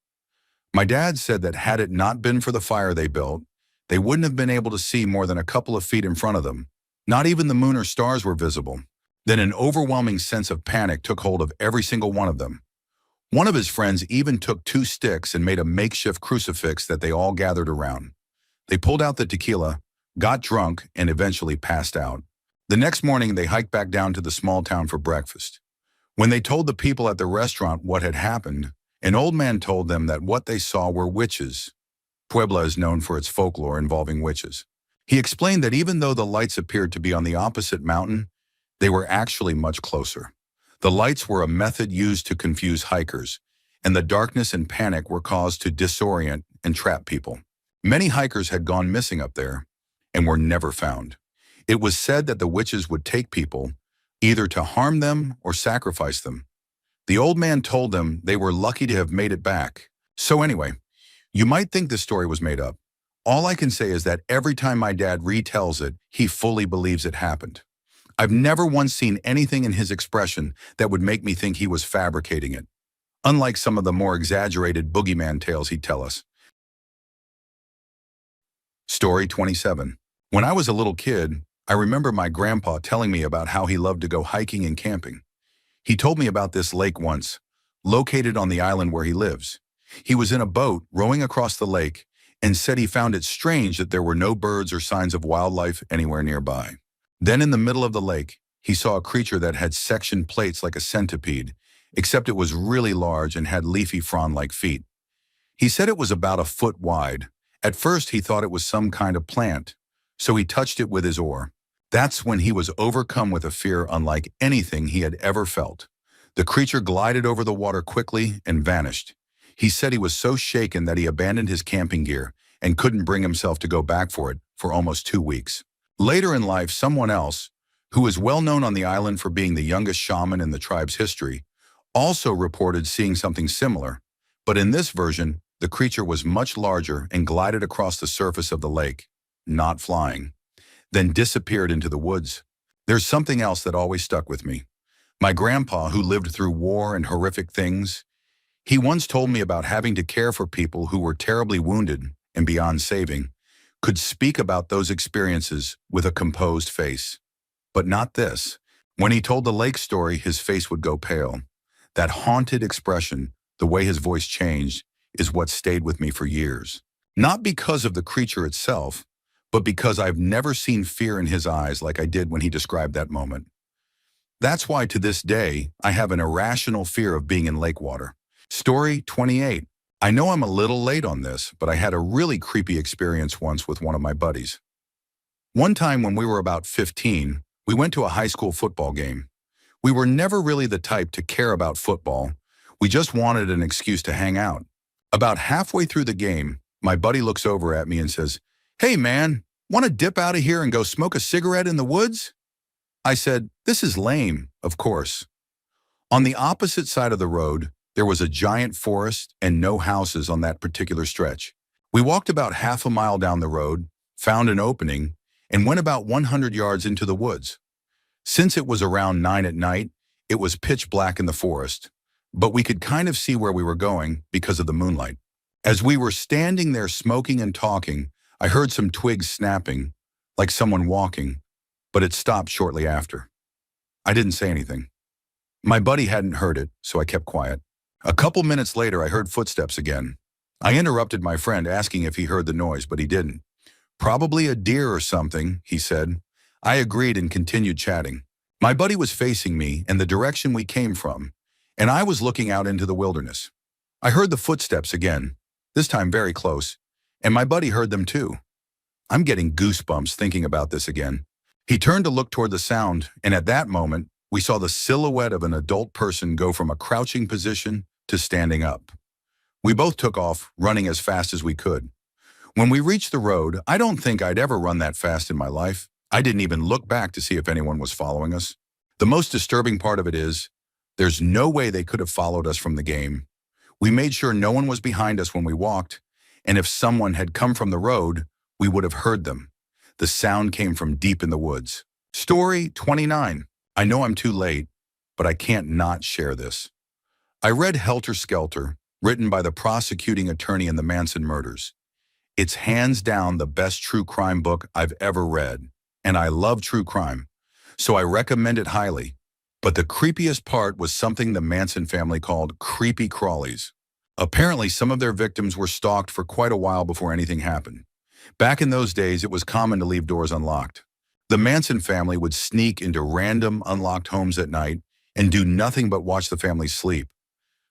My dad said that had it not been for the fire they built, they wouldn't have been able to see more than a couple of feet in front of them. Not even the moon or stars were visible. Then an overwhelming sense of panic took hold of every single one of them. One of his friends even took 2 sticks and made a makeshift crucifix that they all gathered around. They pulled out the tequila, got drunk, and eventually passed out. The next morning, they hiked back down to the small town for breakfast. When they told the people at the restaurant what had happened, an old man told them that what they saw were witches. Puebla is known for its folklore involving witches. He explained that even though the lights appeared to be on the opposite mountain, they were actually much closer. The lights were a method used to confuse hikers, and the darkness and panic were caused to disorient and trap people. Many hikers had gone missing up there and were never found. It was said that the witches would take people, either to harm them or sacrifice them. The old man told them they were lucky to have made it back. So anyway, you might think this story was made up. All I can say is that every time my dad retells it, he fully believes it happened. I've never once seen anything in his expression that would make me think he was fabricating it, unlike some of the more exaggerated boogeyman tales he'd tell us. Story 27. When I was a little kid, I remember my grandpa telling me about how he loved to go hiking and camping. He told me about this lake once, located on the island where he lives. He was in a boat rowing across the lake and said he found it strange that there were no birds or signs of wildlife anywhere nearby. Then in the middle of the lake, he saw a creature that had sectioned plates like a centipede, except it was really large and had leafy frond-like feet. He said it was about a foot wide. At first, he thought it was some kind of plant, so he touched it with his oar. That's when he was overcome with a fear unlike anything he had ever felt. The creature glided over the water quickly and vanished. He said he was so shaken that he abandoned his camping gear and couldn't bring himself to go back for it for almost 2 weeks. Later in life, someone else, who is well known on the island for being the youngest shaman in the tribe's history, also reported seeing something similar, but in this version, the creature was much larger and glided across the surface of the lake, not flying, then disappeared into the woods. There's something else that always stuck with me. My grandpa, who lived through war and horrific things, he once told me about having to care for people who were terribly wounded and beyond saving, could speak about those experiences with a composed face. But not this. When he told the lake story, his face would go pale. That haunted expression, the way his voice changed, is what stayed with me for years. Not because of the creature itself, but because I've never seen fear in his eyes like I did when he described that moment. That's why to this day, I have an irrational fear of being in lake water. Story 28. I know I'm a little late on this, but I had a really creepy experience once with one of my buddies. One time when we were about 15, we went to a high school football game. We were never really the type to care about football. We just wanted an excuse to hang out. About halfway through the game, my buddy looks over at me and says, "Hey man, want to dip out of here and go smoke a cigarette in the woods?" I said, "This is lame, of course." On the opposite side of the road, there was a giant forest and no houses on that particular stretch. We walked about half a mile down the road, found an opening, and went about 100 yards into the woods. Since it was around 9 at night, it was pitch black in the forest, but we could kind of see where we were going because of the moonlight. As we were standing there smoking and talking, I heard some twigs snapping, like someone walking, but it stopped shortly after. I didn't say anything. My buddy hadn't heard it, so I kept quiet. A couple minutes later, I heard footsteps again. I interrupted my friend, asking if he heard the noise, but he didn't. "Probably a deer or something," he said. I agreed and continued chatting. My buddy was facing me and the direction we came from, and I was looking out into the wilderness. I heard the footsteps again, this time very close, and my buddy heard them too. I'm getting goosebumps thinking about this again. He turned to look toward the sound, and at that moment, we saw the silhouette of an adult person go from a crouching position to standing up. We both took off, running as fast as we could. When we reached the road, I don't think I'd ever run that fast in my life. I didn't even look back to see if anyone was following us. The most disturbing part of it is, there's no way they could have followed us from the game. We made sure no one was behind us when we walked, and if someone had come from the road, we would have heard them. The sound came from deep in the woods. Story 29. I know I'm too late, but I can't not share this. I read Helter Skelter, written by the prosecuting attorney in the Manson murders. It's hands down the best true crime book I've ever read, and I love true crime, so I recommend it highly. But the creepiest part was something the Manson family called creepy crawlies. Apparently, some of their victims were stalked for quite a while before anything happened. Back in those days, it was common to leave doors unlocked. The Manson family would sneak into random, unlocked homes at night and do nothing but watch the family sleep.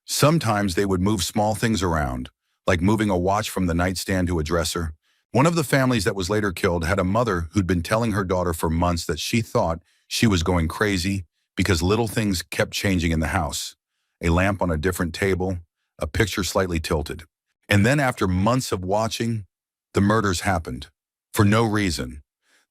Sometimes they would move small things around, like moving a watch from the nightstand to a dresser. One of the families that was later killed had a mother who'd been telling her daughter for months that she thought she was going crazy because little things kept changing in the house. A lamp on a different table, a picture slightly tilted. And then after months of watching, the murders happened. For no reason.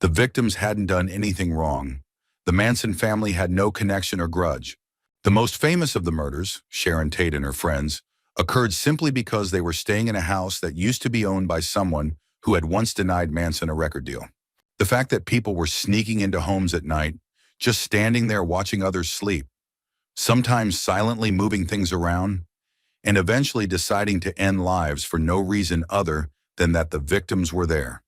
The victims hadn't done anything wrong. The Manson family had no connection or grudge. The most famous of the murders, Sharon Tate and her friends, occurred simply because they were staying in a house that used to be owned by someone who had once denied Manson a record deal. The fact that people were sneaking into homes at night, just standing there watching others sleep, sometimes silently moving things around, and eventually deciding to end lives for no reason other than that the victims were there.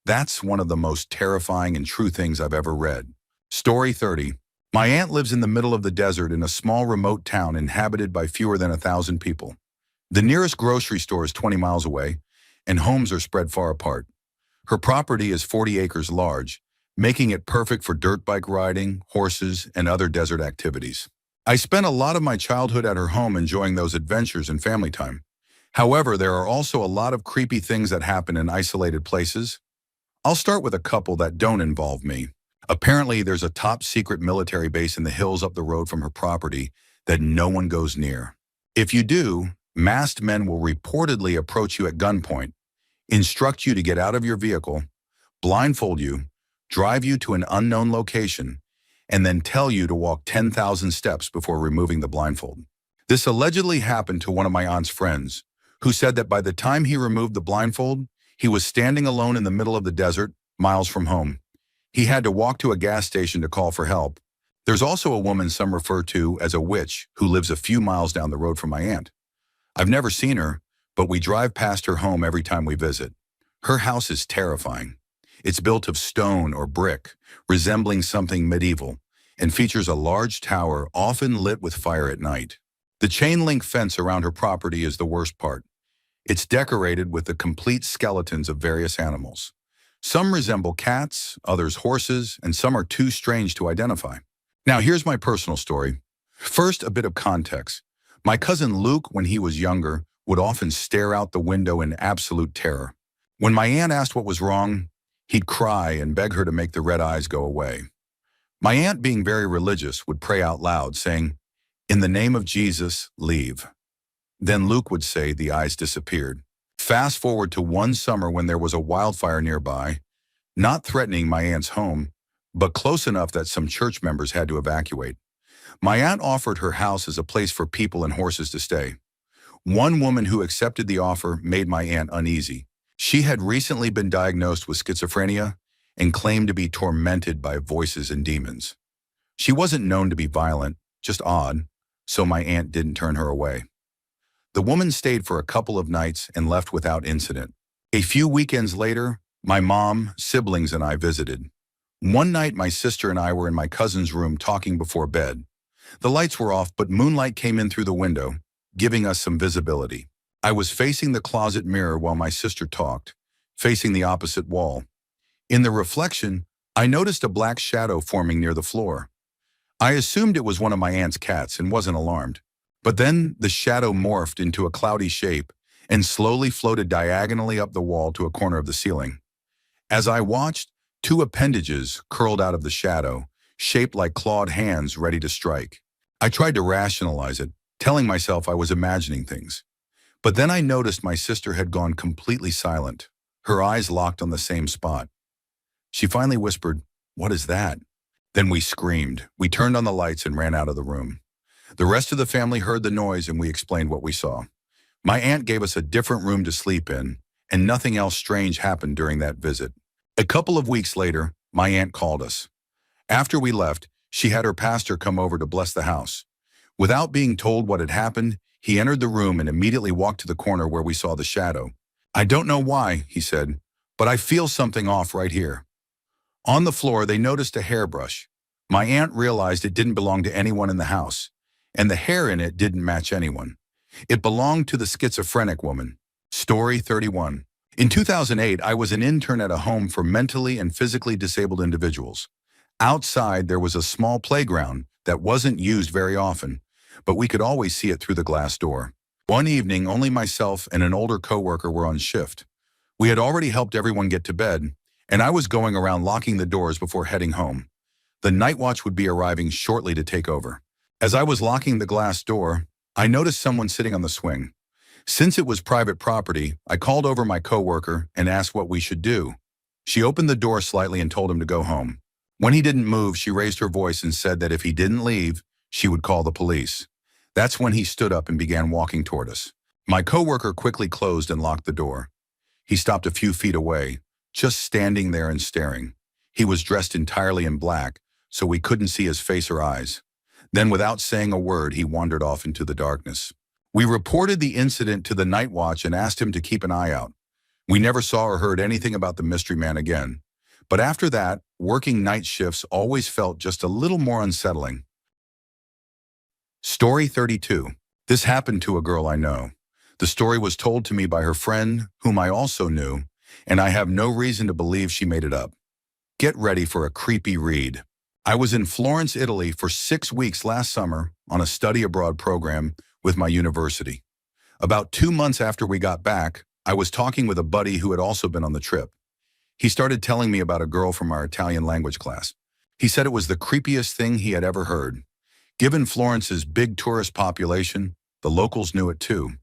That's one of the most terrifying and true things I've ever read. Story 30. My aunt lives in the middle of the desert in a small remote town inhabited by fewer than 1,000 people. The nearest grocery store is 20 miles away, and homes are spread far apart. Her property is 40 acres large, making it perfect for dirt bike riding, horses, and other desert activities. I spent a lot of my childhood at her home enjoying those adventures and family time. However, there are also a lot of creepy things that happen in isolated places. I'll start with a couple that don't involve me. Apparently, there's a top-secret military base in the hills up the road from her property that no one goes near. If you do, masked men will reportedly approach you at gunpoint, instruct you to get out of your vehicle, blindfold you, drive you to an unknown location, and then tell you to walk 10,000 steps before removing the blindfold. This allegedly happened to one of my aunt's friends, who said that by the time he removed the blindfold, he was standing alone in the middle of the desert, miles from home. He had to walk to a gas station to call for help. There's also a woman some refer to as a witch who lives a few miles down the road from my aunt. I've never seen her, but we drive past her home every time we visit. Her house is terrifying. It's built of stone or brick, resembling something medieval, and features a large tower often lit with fire at night. The chain-link fence around her property is the worst part. It's decorated with the complete skeletons of various animals. Some resemble cats, others horses, and some are too strange to identify. Now here's my personal story. First, a bit of context. My cousin Luke, when he was younger, would often stare out the window in absolute terror. When my aunt asked what was wrong, he'd cry and beg her to make the red eyes go away. My aunt, being very religious, would pray out loud, saying, "In the name of Jesus, leave." Then Luke would say the eyes disappeared. Fast forward to one summer when there was a wildfire nearby, not threatening my aunt's home, but close enough that some church members had to evacuate. My aunt offered her house as a place for people and horses to stay. One woman who accepted the offer made my aunt uneasy. She had recently been diagnosed with schizophrenia and claimed to be tormented by voices and demons. She wasn't known to be violent, just odd, so my aunt didn't turn her away. The woman stayed for a couple of nights and left without incident. A few weekends later, my mom, siblings, and I visited. One night, my sister and I were in my cousin's room talking before bed. The lights were off, but moonlight came in through the window, giving us some visibility. I was facing the closet mirror while my sister talked, facing the opposite wall. In the reflection, I noticed a black shadow forming near the floor. I assumed it was one of my aunt's cats and wasn't alarmed. But then the shadow morphed into a cloudy shape and slowly floated diagonally up the wall to a corner of the ceiling. As I watched, two appendages curled out of the shadow, shaped like clawed hands ready to strike. I tried to rationalize it, telling myself I was imagining things. But then I noticed my sister had gone completely silent, her eyes locked on the same spot. She finally whispered, "What is that?" Then we screamed. We turned on the lights and ran out of the room. The rest of the family heard the noise and we explained what we saw. My aunt gave us a different room to sleep in, and nothing else strange happened during that visit. A couple of weeks later, my aunt called us. After we left, she had her pastor come over to bless the house. Without being told what had happened, he entered the room and immediately walked to the corner where we saw the shadow. "I don't know why," he said, "but I feel something off right here." On the floor, they noticed a hairbrush. My aunt realized it didn't belong to anyone in the house, and the hair in it didn't match anyone. It belonged to the schizophrenic woman. Story 31. In 2008, I was an intern at a home for mentally and physically disabled individuals. Outside, there was a small playground that wasn't used very often, but we could always see it through the glass door. One evening, only myself and an older coworker were on shift. We had already helped everyone get to bed, and I was going around locking the doors before heading home. The night watch would be arriving shortly to take over. As I was locking the glass door, I noticed someone sitting on the swing. Since it was private property, I called over my coworker and asked what we should do. She opened the door slightly and told him to go home. When he didn't move, she raised her voice and said that if he didn't leave, she would call the police. That's when he stood up and began walking toward us. My coworker quickly closed and locked the door. He stopped a few feet away, just standing there and staring. He was dressed entirely in black, so we couldn't see his face or eyes. Then, without saying a word, he wandered off into the darkness. We reported the incident to the night watch and asked him to keep an eye out. We never saw or heard anything about the mystery man again. But after that, working night shifts always felt just a little more unsettling. Story 32. This happened to a girl I know. The story was told to me by her friend, whom I also knew, and I have no reason to believe she made it up. Get ready for a creepy read. I was in Florence, Italy for 6 weeks last summer on a study abroad program with my university. About 2 months after we got back, I was talking with a buddy who had also been on the trip. He started telling me about a girl from our Italian language class. He said it was the creepiest thing he had ever heard. Given Florence's big tourist population, the locals knew it too.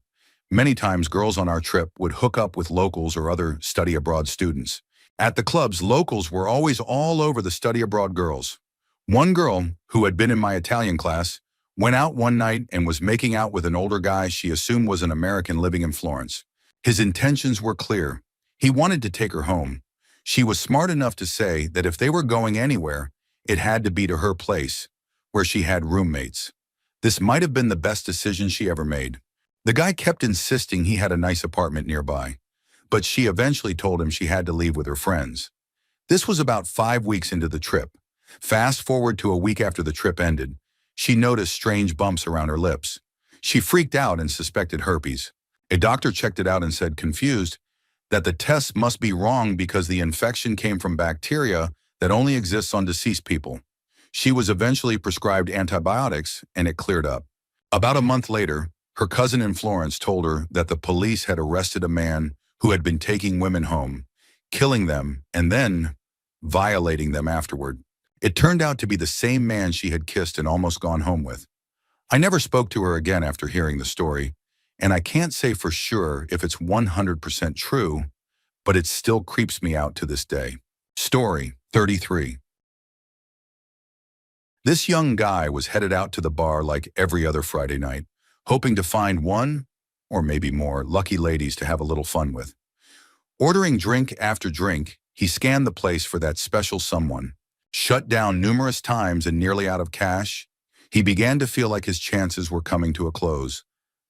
Many times girls on our trip would hook up with locals or other study abroad students. At the clubs, locals were always all over the study abroad girls. One girl, who had been in my Italian class, went out one night and was making out with an older guy she assumed was an American living in Florence. His intentions were clear. He wanted to take her home. She was smart enough to say that if they were going anywhere, it had to be to her place, where she had roommates. This might have been the best decision she ever made. The guy kept insisting he had a nice apartment nearby, but she eventually told him she had to leave with her friends. This was about 5 weeks into the trip. Fast forward to a week after the trip ended, she noticed strange bumps around her lips. She freaked out and suspected herpes. A doctor checked it out and said, confused, that the test must be wrong because the infection came from bacteria that only exists on deceased people. She was eventually prescribed antibiotics and it cleared up. About a month later, her cousin in Florence told her that the police had arrested a man who had been taking women home, killing them, and then violating them afterward. It turned out to be the same man she had kissed and almost gone home with. I never spoke to her again after hearing the story, and I can't say for sure if it's 100% true, but it still creeps me out to this day. Story 33. This young guy was headed out to the bar like every other Friday night, hoping to find one, or maybe more, lucky ladies to have a little fun with. Ordering drink after drink, he scanned the place for that special someone. Shut down numerous times and nearly out of cash, he began to feel like his chances were coming to a close,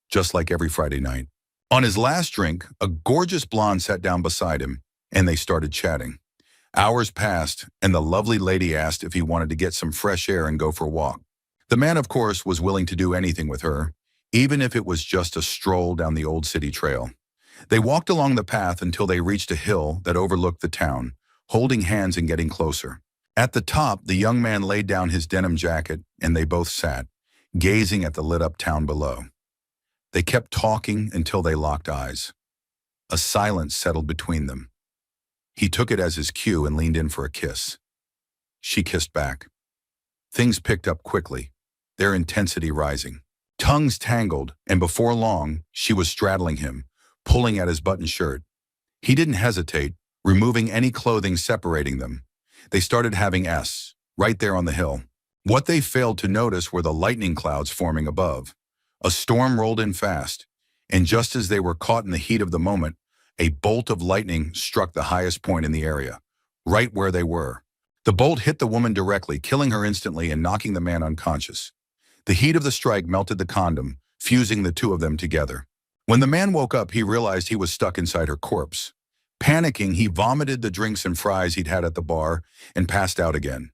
just like every Friday night. On his last drink, a gorgeous blonde sat down beside him, and they started chatting. Hours passed, and the lovely lady asked if he wanted to get some fresh air and go for a walk. The man, of course, was willing to do anything with her, even if it was just a stroll down the old city trail. They walked along the path until they reached a hill that overlooked the town, holding hands and getting closer. At the top, the young man laid down his denim jacket, and they both sat, gazing at the lit-up town below. They kept talking until they locked eyes. A silence settled between them. He took it as his cue and leaned in for a kiss. She kissed back. Things picked up quickly, their intensity rising. Tongues tangled, and before long, she was straddling him, pulling at his button shirt. He didn't hesitate, removing any clothing separating them. They started having sex, right there on the hill. What they failed to notice were the lightning clouds forming above. A storm rolled in fast, and just as they were caught in the heat of the moment, a bolt of lightning struck the highest point in the area, right where they were. The bolt hit the woman directly, killing her instantly and knocking the man unconscious. The heat of the strike melted the condom, fusing the two of them together. When the man woke up, he realized he was stuck inside her corpse. Panicking, he vomited the drinks and fries he'd had at the bar and passed out again.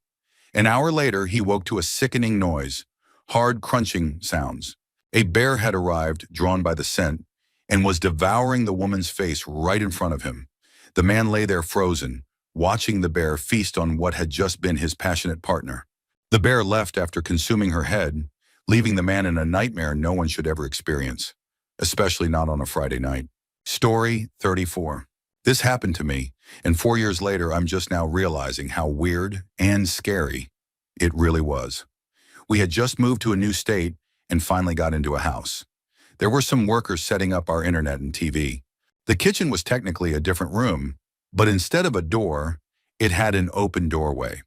An hour later, he woke to a sickening noise, hard crunching sounds. A bear had arrived, drawn by the scent, and was devouring the woman's face right in front of him. The man lay there frozen, watching the bear feast on what had just been his passionate partner. The bear left after consuming her head, leaving the man in a nightmare no one should ever experience, especially not on a Friday night. Story 34. This happened to me, and 4 years later, I'm just now realizing how weird and scary it really was. We had just moved to a new state and finally got into a house. There were some workers setting up our internet and TV. The kitchen was technically a different room, but instead of a door, it had an open doorway.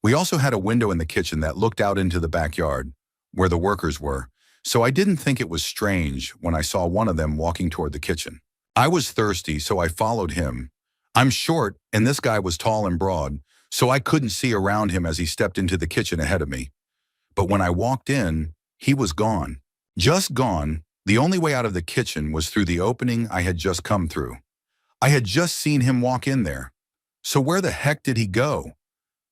We also had a window in the kitchen that looked out into the backyard, where the workers were, so I didn't think it was strange when I saw one of them walking toward the kitchen. I was thirsty, so I followed him. I'm short, and this guy was tall and broad, so I couldn't see around him as he stepped into the kitchen ahead of me. But when I walked in, he was gone. Just gone. The only way out of the kitchen was through the opening I had just come through. I had just seen him walk in there. So where the heck did he go?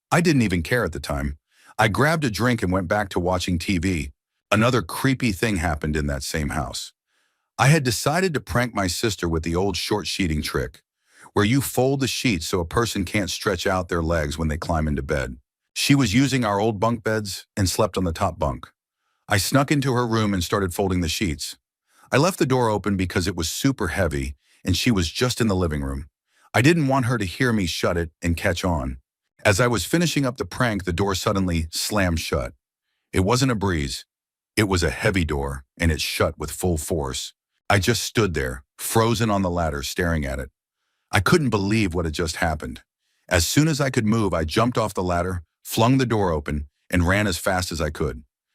I didn't even care at the time. I grabbed a drink and went back to watching TV. Another creepy thing happened in that same house. I had decided to prank my sister with the old short sheeting trick, where you fold the sheets so a person can't stretch out their legs when they climb into bed. She was using our old bunk beds and slept on the top bunk. I snuck into her room and started folding the sheets. I left the door open because it was super heavy and she was just in the living room. I didn't want her to hear me shut it and catch on. As I was finishing up the prank, the door suddenly slammed shut. It wasn't a breeze. It was a heavy door, and it shut with full force. I just stood there, frozen on the ladder, staring at it. I couldn't believe what had just happened. As soon as I could move, I jumped off the ladder, flung the door open, and ran as fast as I could.